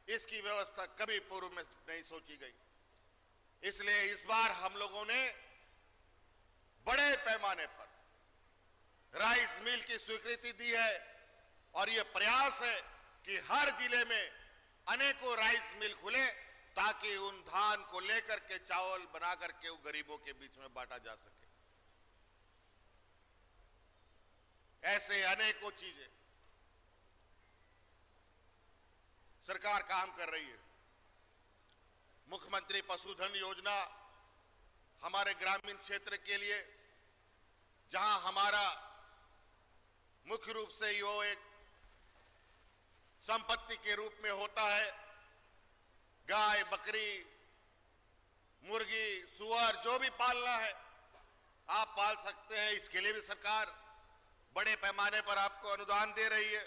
इसकी व्यवस्था कभी पूर्व में नहीं सोची गई। इसलिए इस बार हम लोगों ने बड़े पैमाने पर राइस मिल की स्वीकृति दी है और यह प्रयास है कि हर जिले में अनेकों राइस मिल खुले ताकि उन धान को लेकर के चावल बना करके वो गरीबों के बीच में बांटा जा सके। ऐसे अनेकों चीजें सरकार काम कर रही है। मुख्यमंत्री पशुधन योजना हमारे ग्रामीण क्षेत्र के लिए, जहां हमारा मुख्य रूप से यो एक संपत्ति के रूप में होता है, गाय, बकरी, मुर्गी, सुअर जो भी पालना है आप पाल सकते हैं। इसके लिए भी सरकार बड़े पैमाने पर आपको अनुदान दे रही है।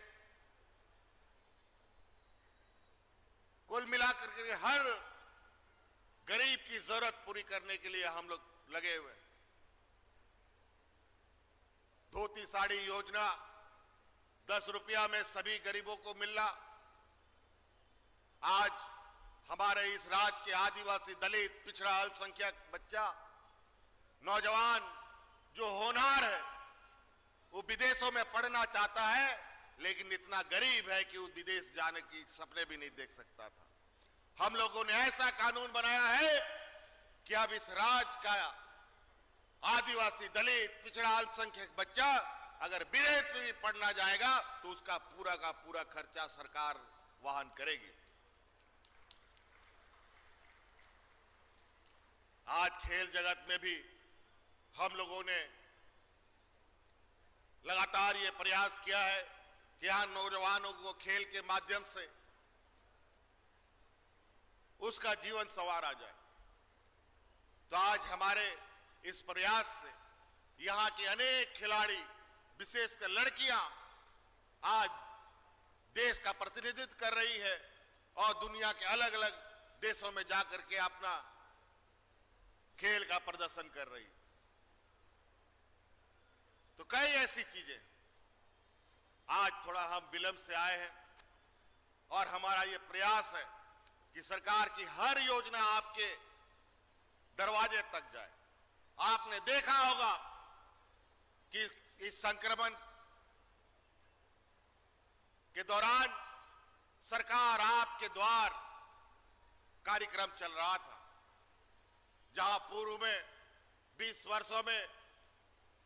कुल मिलाकर के हर गरीब की जरूरत पूरी करने के लिए हम लोग लगे हुए हैं। धोती साड़ी योजना 10 रुपया में सभी गरीबों को मिलना, आज हमारे इस राज्य के आदिवासी, दलित, पिछड़ा, अल्पसंख्यक बच्चा, नौजवान जो होनहार है वो विदेशों में पढ़ना चाहता है, लेकिन इतना गरीब है कि वो विदेश जाने की सपने भी नहीं देख सकता था। हम लोगों ने ऐसा कानून बनाया है कि अब इस राज्य का आदिवासी, दलित, पिछड़ा, अल्पसंख्यक बच्चा अगर विदेश में भी पढ़ना जाएगा तो उसका पूरा का पूरा खर्चा सरकार वहन करेगी। आज खेल जगत में भी हम लोगों ने लगातार ये प्रयास किया है कि यहां नौजवानों को खेल के माध्यम से उसका जीवन संवारा जाए। तो आज हमारे इस प्रयास से यहां के अनेक खिलाड़ी, विशेषकर लड़कियां, आज देश का प्रतिनिधित्व कर रही है और दुनिया के अलग अलग देशों में जाकर के अपना खेल का प्रदर्शन कर रही है। तो कई ऐसी चीजें, आज थोड़ा हम विलंब से आए हैं और हमारा ये प्रयास है कि सरकार की हर योजना आपके दरवाजे तक जाए। आपने देखा होगा कि इस संक्रमण के दौरान सरकार आपके द्वार कार्यक्रम चल रहा था, जहां पूर्व में 20 वर्षों में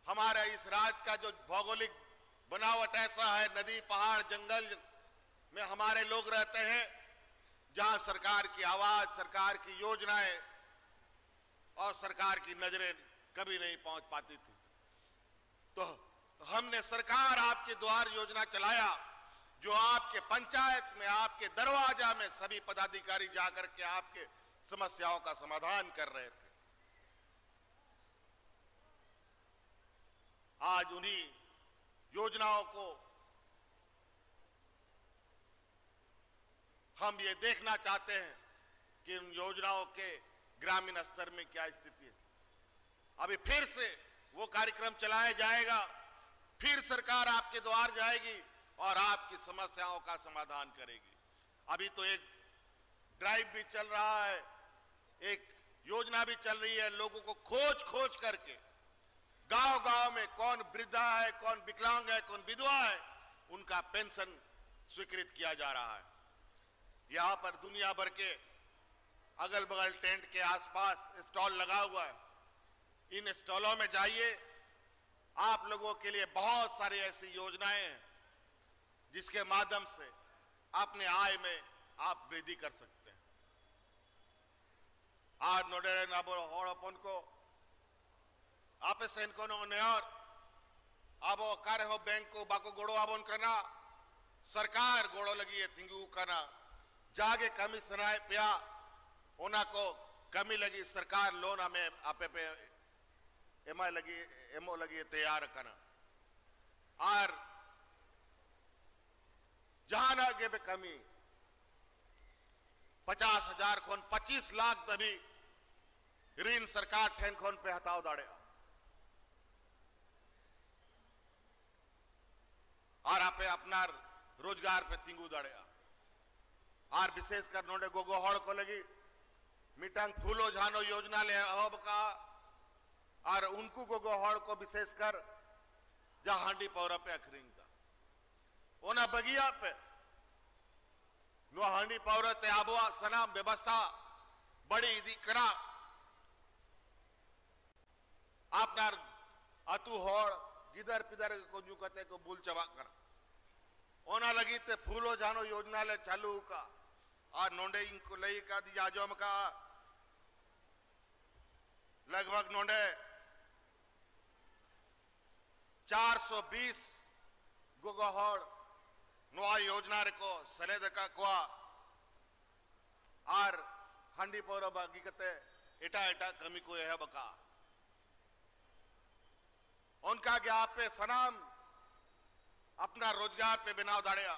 हमारे इस राज्य का जो भौगोलिक बनावट ऐसा है, नदी, पहाड़, जंगल में हमारे लोग रहते हैं, जहां सरकार की आवाज, सरकार की योजनाएं और सरकार की नजरें कभी नहीं पहुंच पाती थी। तो हमने सरकार आपके द्वार योजना चलाया, जो आपके पंचायत में, आपके दरवाजा में सभी पदाधिकारी जाकर के आपके समस्याओं का समाधान कर रहे थे। आज उन्हीं योजनाओं को हम ये देखना चाहते हैं कि उन योजनाओं के ग्रामीण स्तर में क्या स्थिति है। अभी फिर से वो कार्यक्रम चलाया जाएगा, फिर सरकार आपके द्वार जाएगी और आपकी समस्याओं का समाधान करेगी। अभी तो एक ड्राइव भी चल रहा है, एक योजना भी चल रही है, लोगों को खोज खोज करके गांव गांव में कौन वृद्धा है, कौन विकलांग है, कौन विधवा है, उनका पेंशन स्वीकृत किया जा रहा है। यहां पर दुनिया भर के अगल बगल टेंट के आसपास स्टॉल लगा हुआ है। इन स्टॉलों में जाइए, आप लोगों के लिए बहुत सारी ऐसी योजनाएं हैं जिसके माध्यम से अपने आय में आप वृद्धि कर सकते हैं। आज नोडेरे नाबो होड़पन को आप से इनको और अब कार्य हो बैंक को बाको गोड़ो आबोन करना, सरकार गोड़ो लगी है तिंगू करना, जागे कमी सुनाए पिया ओना को कमी लगी, सरकार लोन हमें आपे पे एमओ लगी तैयार करना। और जहां ना गे कमी 50,000 खोन 25 लाख तभी ऋण सरकार ठेन खोन पे हटाओ दाड़े और आपे अपना रोजगार पे तिंगू दाड़े। और विशेषकर नोडे गोगो हड़ को लगी मिटांग फूलो झानो योजना ले अब का, और उनको गोगो हड़ को विशेषकर जहां हांडी पौरा पे अखरिंग था ओना बगिया पे नो हांडी पौरा ते आबवा सना व्यवस्था बड़ी दिकरा आपनार अतु हड़ गिदर पिदर को न्यू कहते को बुल चबा कर ओना लगी ते फूलो जानो योजना ले चालू का आ नोंडे इनको लई का दिया जो का लगभग नोंडे 420 गुगहर नोआ योजना को सलेद का कुआ आर हंडी पौर बागी कते एटा एटा कमी को यह बका उनका क्या पे सनाम अपना रोजगार पे बिना दाड़िया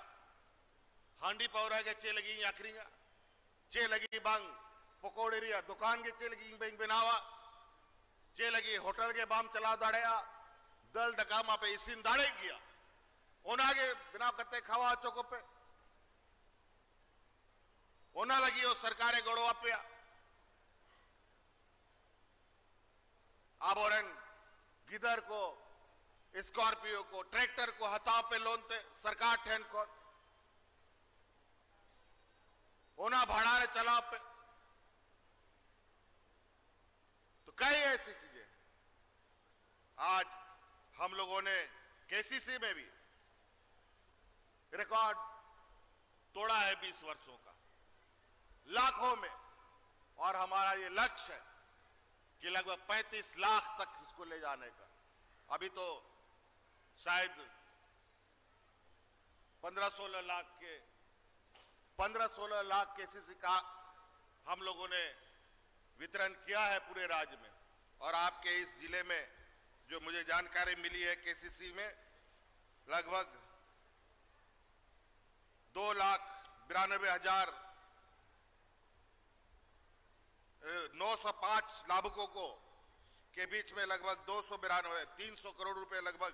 हांडी पौरा के चे लगी आखरीगा चे लगी बांग पकोड़ेरिया दुकान के चे लगी बेंग बिनावा चे लगी होटल के बाम चला दाड़िया दल दकामा पे इसी दाड़े गया उनागे बिना कते खावा चौको पे ओना लगी वो सरकारे गड़ो आपिया आबोरन गिदर को स्कॉर्पियो को ट्रैक्टर को हता पे लोन थे सरकार ठहन को ओना भाड़ा ने चला पे तो कई ऐसी चीजें आज हम लोगों ने केसीसी में भी रिकॉर्ड तोड़ा है 20 वर्षों का लाखों में और हमारा ये लक्ष्य है कि लगभग 35 लाख तक इसको ले जाने का अभी तो शायद 15-16 लाख केसीसी का हम लोगों ने वितरण किया है पूरे राज्य में और आपके इस जिले में जो मुझे जानकारी मिली है केसीसी में लगभग 2,92,905 लाभुकों को के बीच में लगभग 300 करोड़ रुपए लगभग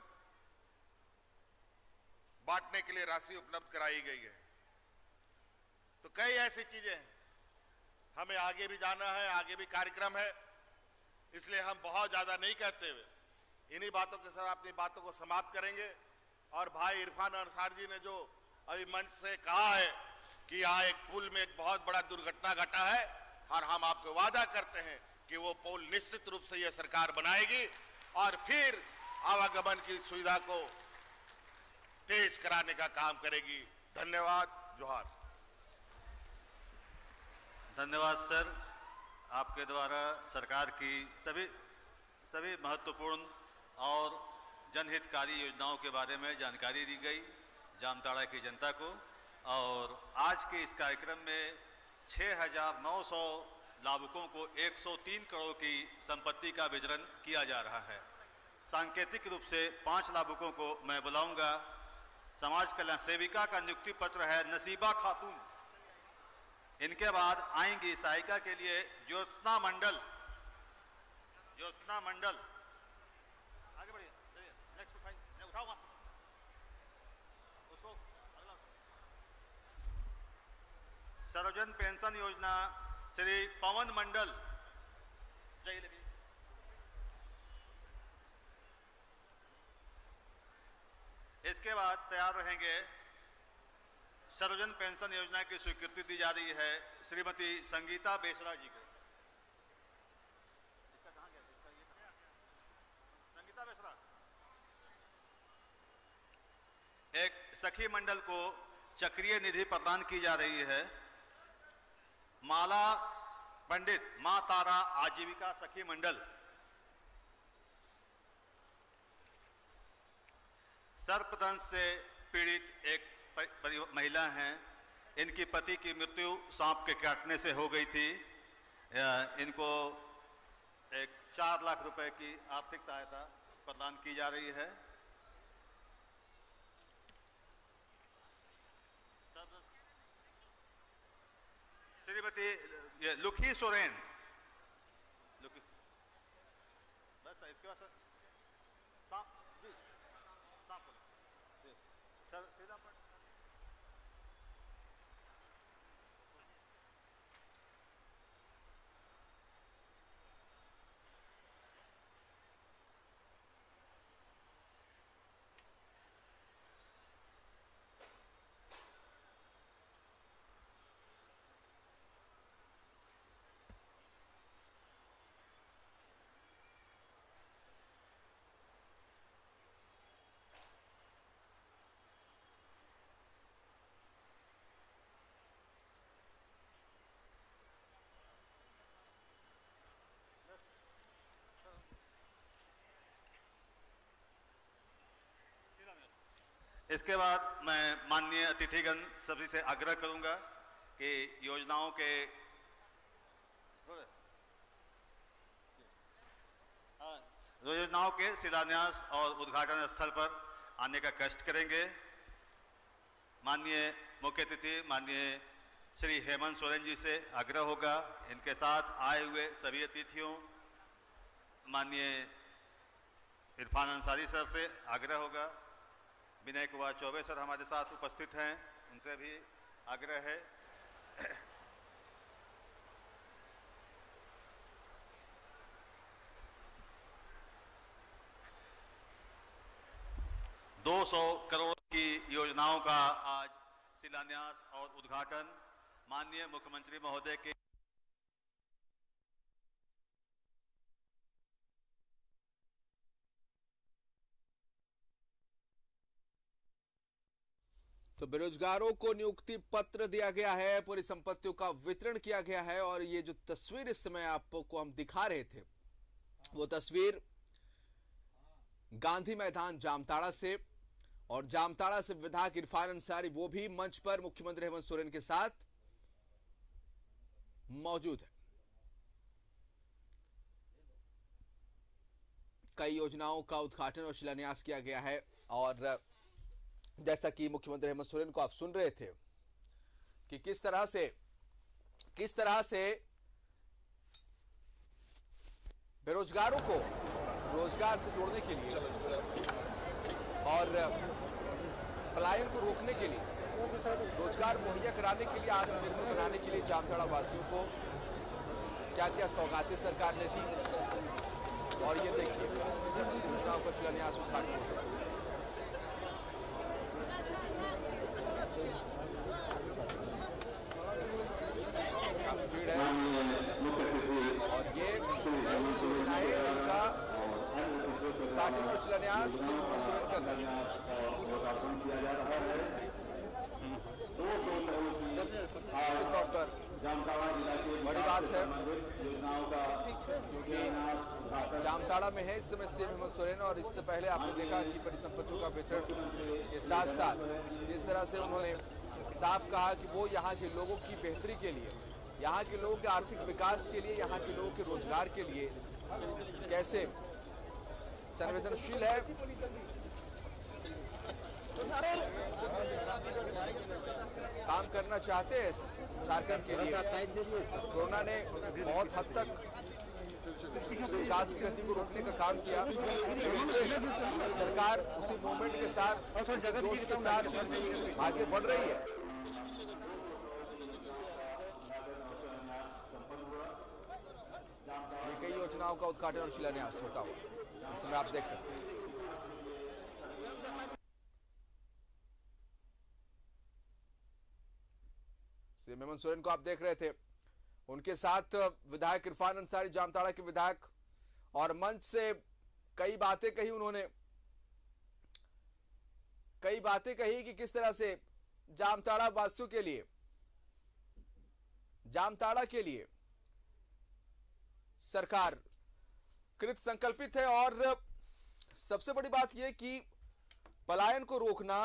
बांटने के लिए राशि उपलब्ध कराई गई है। तो कई ऐसी चीजें हमें आगे भी जाना है, आगे भी कार्यक्रम है, इसलिए हम बहुत ज्यादा नहीं कहते हुए इन्हीं बातों के साथ अपनी बातों को समाप्त करेंगे। और भाई इरफान अंसार जी ने जो अभी मंच से कहा है कि यहाँ एक पुल में एक बहुत बड़ा दुर्घटना घटा है और हम आपको वादा करते हैं कि वो पुल निश्चित रूप से यह सरकार बनाएगी और फिर आवागमन की सुविधा को तेज कराने का काम करेगी। धन्यवाद, जोहार। धन्यवाद सर, आपके द्वारा सरकार की सभी महत्वपूर्ण और जनहितकारी योजनाओं के बारे में जानकारी दी गई जामताड़ा की जनता को। और आज के इस कार्यक्रम में 6,900 लाभुकों को 103 करोड़ की संपत्ति का वितरण किया जा रहा है। सांकेतिक रूप से 5 लाभुकों को मैं बुलाऊंगा। समाज कल्याण सेविका का नियुक्ति पत्र है नसीबा खातून। इनके बाद आएंगी सहायिका के लिए ज्योत्सना मंडल। आगे बढ़िए, नेक्स्ट फाइल उठाऊंगा उसको। सर्वजन पेंशन योजना श्री पवन मंडल। इसके बाद तैयार रहेंगे सर्वजन पेंशन योजना की स्वीकृति दी जा रही है श्रीमती संगीता बेसरा जी को। इसका कहाँ गया? इसका ये संगीता बेसरा। एक सखी मंडल को चक्रीय निधि प्रदान की जा रही है। माला पंडित मां तारा आजीविका सखी मंडल। सर्पदंश से पीड़ित एक महिला हैं। इनकी पति की मृत्यु सांप के काटने से हो गई थी। इनको एक 4 लाख रुपए की आर्थिक सहायता प्रदान की जा रही है। श्रीमती लुखी सोरेन। बस इसके बाद सर सीधा इसके बाद मैं माननीय अतिथिगण सभी से आग्रह करूंगा कि योजनाओं के शिलान्यास और उद्घाटन स्थल पर आने का कष्ट करेंगे। माननीय मुख्य अतिथि माननीय श्री हेमंत सोरेन जी से आग्रह होगा, इनके साथ आए हुए सभी अतिथियों माननीय इरफान अंसारी सर से आग्रह होगा, विनय कुमार चौबे सर हमारे साथ उपस्थित हैं, उनसे भी आग्रह है। $200 करोड़ की योजनाओं का आज शिलान्यास और उद्घाटन माननीय मुख्यमंत्री महोदय के तो बेरोजगारों को नियुक्ति पत्र दिया गया है, पूरी संपत्तियों का वितरण किया गया है। और ये जो तस्वीर इस समय आपको हम दिखा रहे थे, वो तस्वीर गांधी मैदान जामताड़ा से, और जामताड़ा से विधायक इरफान अंसारी वो भी मंच पर मुख्यमंत्री हेमंत सोरेन के साथ मौजूद है। कई योजनाओं का उद्घाटन और शिलान्यास किया गया है। और जैसा कि मुख्यमंत्री हेमंत सोरेन को आप सुन रहे थे कि किस तरह से बेरोजगारों को रोजगार से जोड़ने के लिए और पलायन को रोकने के लिए, रोजगार मुहैया कराने के लिए, आत्मनिर्भर बनाने के लिए जामताड़ा वासियों को क्या क्या सौगातें सरकार ने दी। और ये देखिए योजनाओं का शिलान्यास उद्घाटन हो गया। काफी भीड़ है और ये योजनाएं जिनका उद्घाटन और शिलान्यास हेमंत सोरेन कर रहे हैं। निश्चित तौर पर बड़ी बात है क्योंकि जामताड़ा में है इस समय सीएम हेमंत सोरेन, और इससे पहले आपने देखा कि परिसंपत्तियों का वितरण के साथ साथ इस तरह से उन्होंने साफ कहा कि वो यहाँ के लोगों की बेहतरी के लिए, यहाँ के लोगों के आर्थिक विकास के लिए, यहाँ के लोगों के रोजगार के लिए कैसे संवेदनशील है। काम करना चाहते हैं झारखंड के लिए। कोरोना ने बहुत हद तक विकास की गति को रोकने का काम किया, लेकिन फिर सरकार उसी मूवमेंट के साथ, उसी जोश के साथ आगे बढ़ रही है। ये कई योजनाओं का उद्घाटन और शिलान्यास होता हुआ इसमें आप देख सकते हैं। सीएम हेमंत सोरेन को आप देख रहे थे, उनके साथ विधायक इरफान अंसारी जामताड़ा के विधायक, और मंच से कई बातें कही उन्होंने, कई बातें कही कि किस तरह से जामताड़ा वासियों के लिए, जामताड़ा के लिए सरकार कृत संकल्पित है। और सबसे बड़ी बात यह कि पलायन को रोकना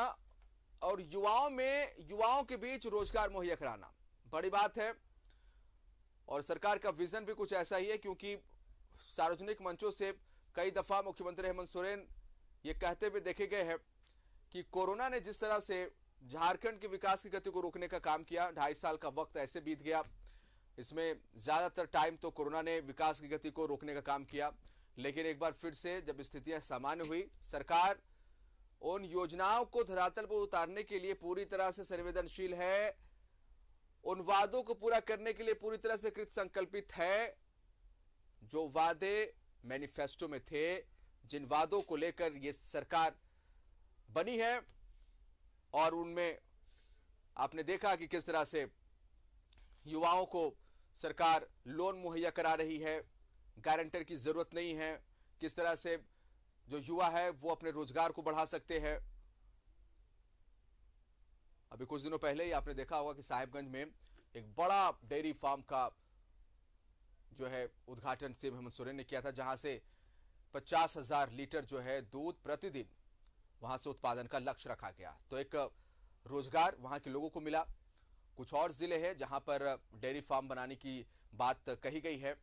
और युवाओं के बीच रोजगार मुहैया कराना बड़ी बात है। और सरकार का विजन भी कुछ ऐसा ही है, क्योंकि सार्वजनिक मंचों से कई दफा मुख्यमंत्री हेमंत सोरेन ये कहते हुए देखे गए हैं कि कोरोना ने जिस तरह से झारखंड के विकास की गति को रोकने का काम किया, 2.5 साल का वक्त ऐसे बीत गया, इसमें ज्यादातर टाइम तो कोरोना ने विकास की गति को रोकने का काम किया। लेकिन एक बार फिर से जब स्थितियां सामान्य हुई, सरकार उन योजनाओं को धरातल पर उतारने के लिए पूरी तरह से संवेदनशील है, उन वादों को पूरा करने के लिए पूरी तरह से कृत संकल्पित है। जो वादे मैनिफेस्टो में थे, जिन वादों को लेकर यह सरकार बनी है, और उनमें आपने देखा कि किस तरह से युवाओं को सरकार लोन मुहैया करा रही है, गारंटर की जरूरत नहीं है, किस तरह से जो युवा है वो अपने रोजगार को बढ़ा सकते हैं। अभी कुछ दिनों पहले ही आपने देखा होगा कि साहिबगंज में एक बड़ा डेयरी फार्म का जो है उद्घाटन सीएम हेमंत सोरेन ने किया था, जहां से 50,000 लीटर जो है दूध प्रतिदिन वहां से उत्पादन का लक्ष्य रखा गया। तो एक रोजगार वहां के लोगों को मिला। कुछ और जिले हैं जहां पर डेयरी फार्म बनाने की बात कही गई है।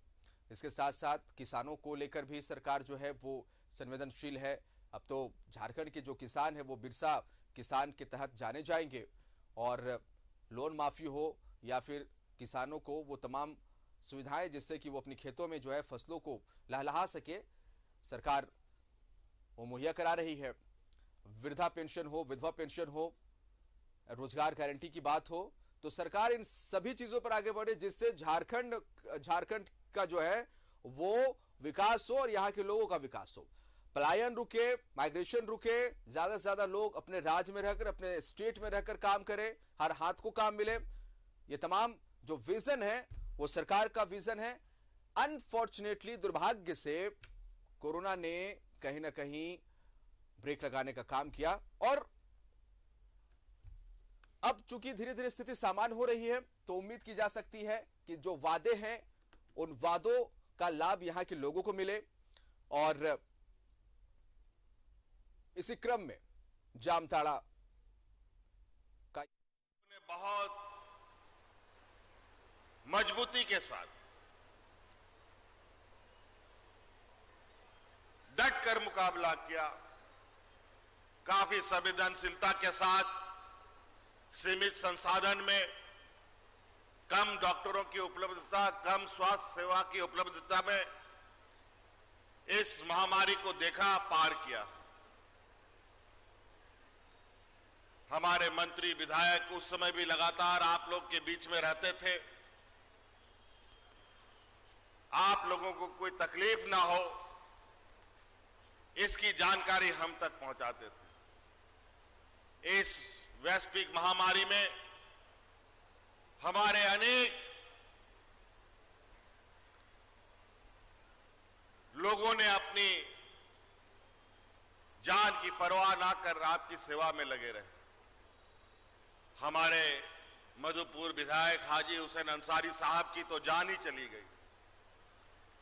इसके साथ साथ किसानों को लेकर भी सरकार जो है वो संवेदनशील है। अब तो झारखंड के जो किसान है वो बिरसा किसान के तहत जाने जाएंगे और लोन माफी हो या फिर किसानों को वो तमाम सुविधाएं जिससे कि वो अपनी खेतों में जो है फसलों को लहलहा सके, सरकार वो मुहैया करा रही है। वृद्धा पेंशन हो, विधवा पेंशन हो, रोजगार गारंटी की बात हो, तो सरकार इन सभी चीजों पर आगे बढ़े जिससे झारखंड का जो है वो विकास हो और यहाँ के लोगों का विकास हो। पलायन रुके, माइग्रेशन रुके, ज्यादा से ज्यादा लोग अपने राज्य में रहकर, अपने स्टेट में रहकर काम करें, हर हाथ को काम मिले। ये तमाम जो विजन है वो सरकार का विजन है। अनफॉर्चुनेटली, दुर्भाग्य से कोरोना ने कहीं ना कहीं ब्रेक लगाने का काम किया और अब चूंकि धीरे धीरे स्थिति सामान्य हो रही है तो उम्मीद की जा सकती है कि जो वादे हैं उन वादों का लाभ यहां के लोगों को मिले। और इसी क्रम में जामताड़ा का बहुत मजबूती के साथ डट कर मुकाबला किया, काफी संवेदनशीलता के साथ सीमित संसाधन में, कम डॉक्टरों की उपलब्धता, कम स्वास्थ्य सेवा की उपलब्धता में इस महामारी को देखा, पार किया। हमारे मंत्री विधायक उस समय भी लगातार आप लोग के बीच में रहते थे। आप लोगों को कोई तकलीफ ना हो इसकी जानकारी हम तक पहुंचाते थे। इस वैश्विक महामारी में हमारे अनेक लोगों ने अपनी जान की परवाह ना कर आपकी सेवा में लगे रहे। हमारे मधुपुर विधायक हाजी हुसैन अंसारी साहब की तो जान ही चली गई,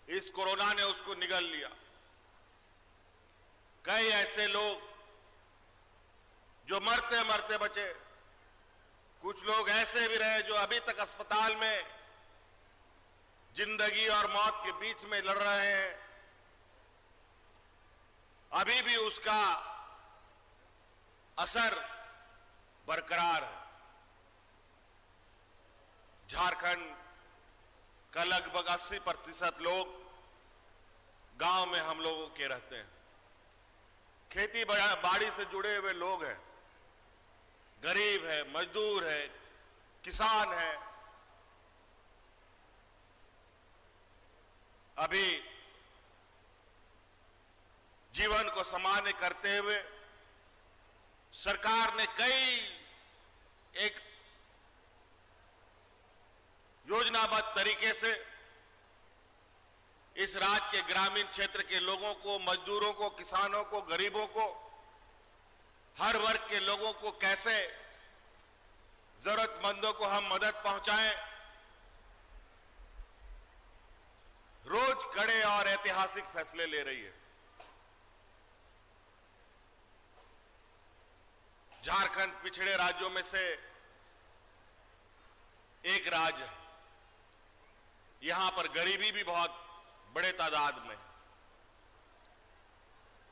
इस कोरोना ने उसको निगल लिया। कई ऐसे लोग जो मरते मरते बचे, कुछ लोग ऐसे भी रहे जो अभी तक अस्पताल में जिंदगी और मौत के बीच में लड़ रहे हैं। अभी भी उसका असर बरकरार है। झारखंड का लगभग 80% लोग गांव में हम लोगों के रहते हैं। खेती बाड़ी से जुड़े हुए लोग हैं, गरीब है, मजदूर है, किसान है। अभी जीवन को सामान्य करते हुए सरकार ने कई एक योजनाबद्ध तरीके से इस राज्य के ग्रामीण क्षेत्र के लोगों को, मजदूरों को, किसानों को, गरीबों को, हर वर्ग के लोगों को कैसे जरूरतमंदों को हम मदद पहुंचाएं, रोज कड़े और ऐतिहासिक फैसले ले रही है। झारखंड पिछड़े राज्यों में से एक राज्य है। यहां पर गरीबी भी बहुत बड़े तादाद में।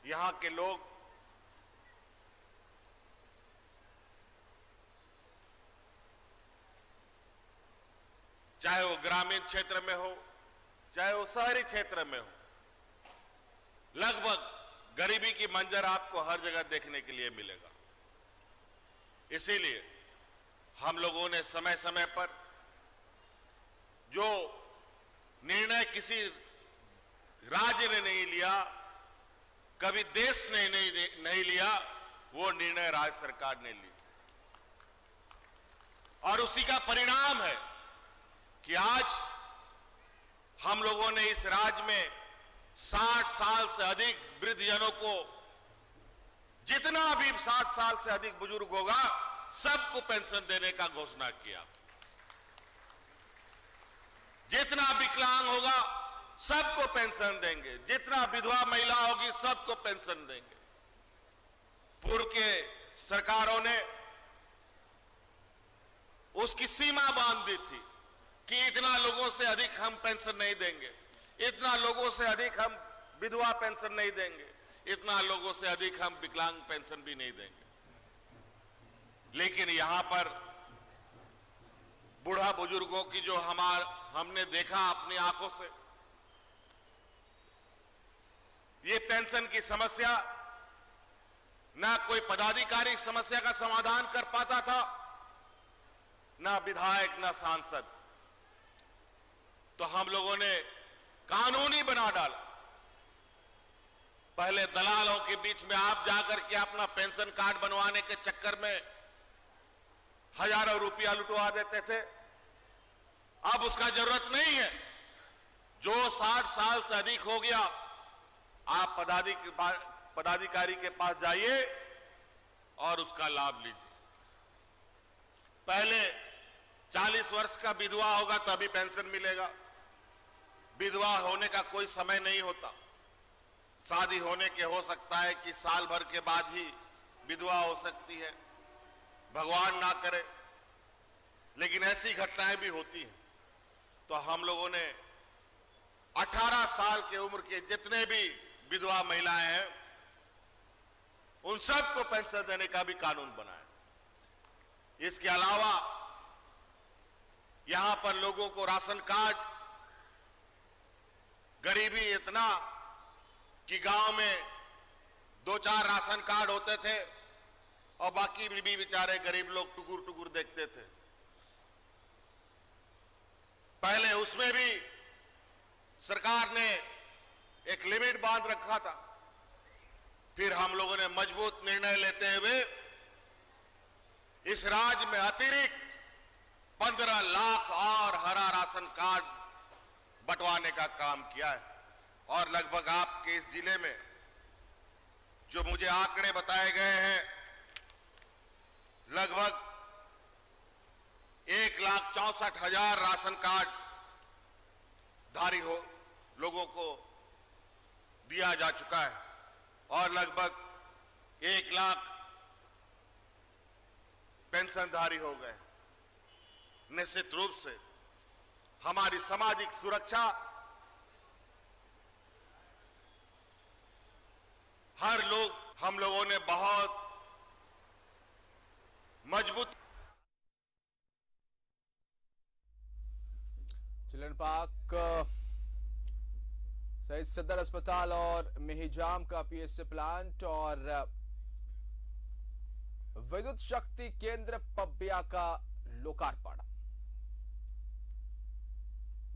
यहां के लोग चाहे वो ग्रामीण क्षेत्र में हो, चाहे वो शहरी क्षेत्र में हो, लगभग गरीबी की मंजर आपको हर जगह देखने के लिए मिलेगा। इसीलिए हम लोगों ने समय समय पर जो निर्णय किसी राज्य ने नहीं लिया, कभी देश ने नहीं लिया, वो निर्णय राज्य सरकार ने लिया। और उसी का परिणाम है कि आज हम लोगों ने इस राज्य में 60 साल से अधिक वृद्धजनों को, जितना भी 60 साल से अधिक बुजुर्ग होगा सबको पेंशन देने का घोषणा किया। जितना विकलांग होगा सबको पेंशन देंगे, जितना विधवा महिला होगी सबको पेंशन देंगे। पूर्व के सरकारों ने उसकी सीमा बांध दी थी कि इतना लोगों से अधिक हम पेंशन नहीं देंगे, इतना लोगों से अधिक हम विधवा पेंशन नहीं देंगे, इतना लोगों से अधिक हम विकलांग पेंशन भी नहीं देंगे। लेकिन यहां पर बूढ़ा बुजुर्गों की जो हमने देखा अपनी आंखों से, ये पेंशन की समस्या ना कोई पदाधिकारी समस्या का समाधान कर पाता था, ना विधायक ना सांसद। तो हम लोगों ने कानूनी बना डाला। पहले दलालों के बीच में आप जाकर के अपना पेंशन कार्ड बनवाने के चक्कर में हजारों रुपया लुटवा देते थे। अब उसका जरूरत नहीं है। जो 60 साल से अधिक हो गया, आप पदाधिकारी के पास जाइए और उसका लाभ लीजिए। पहले 40 वर्ष का विधवा होगा तभी पेंशन मिलेगा। विधवा होने का कोई समय नहीं होता। शादी होने के हो सकता है कि साल भर के बाद ही विधवा हो सकती है, भगवान ना करे, लेकिन ऐसी घटनाएं भी होती हैं। तो हम लोगों ने 18 साल के उम्र के जितने भी विधवा महिलाएं हैं, उन सबको पेंशन देने का भी कानून बनाया। इसके अलावा यहां पर लोगों को राशन कार्ड, गरीबी इतना कि गांव में 2-4 राशन कार्ड होते थे और बाकी भी बेचारे गरीब लोग टुकुर टुकुर देखते थे। पहले उसमें भी सरकार ने एक लिमिट बांध रखा था। फिर हम लोगों ने मजबूत निर्णय लेते हुए इस राज्य में अतिरिक्त 15 लाख और हरा राशन कार्ड बंटवाने का काम किया है। और लगभग आपके इस जिले में जो मुझे आंकड़े बताए गए हैं, लगभग 1,64,000 राशन कार्ड धारी हो लोगों को दिया जा चुका है और लगभग 1 लाख पेंशनधारी हो गए। निश्चित रूप से हमारी सामाजिक सुरक्षा हम लोगों ने बहुत मजबूत। चिल्ड्रन पार्क सहित सदर अस्पताल और मेहिजाम का पीएसए प्लांट और विद्युत शक्ति केंद्र पब्बिया का लोकार्पण।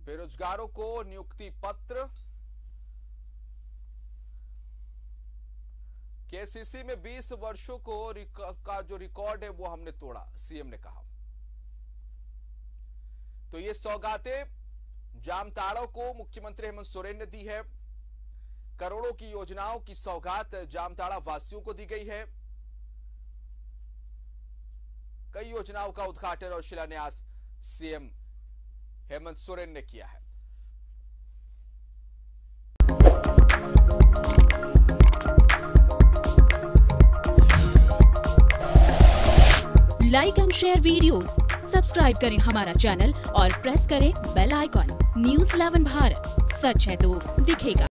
बेरोजगारों को नियुक्ति पत्र। केसीसी में 20 वर्षों का जो रिकॉर्ड है वो हमने तोड़ा, सीएम ने कहा। तो ये सौगातें जामताड़ा को मुख्यमंत्री हेमंत सोरेन ने दी है। करोड़ों की योजनाओं की सौगात जामताड़ा वासियों को दी गई है। कई योजनाओं का उद्घाटन और शिलान्यास सीएम हेमंत सोरेन ने किया है। Like and share videos, subscribe करें हमारा चैनल और प्रेस करें बेल आइकॉन। न्यूज़ 11 भारत, सच है तो दिखेगा।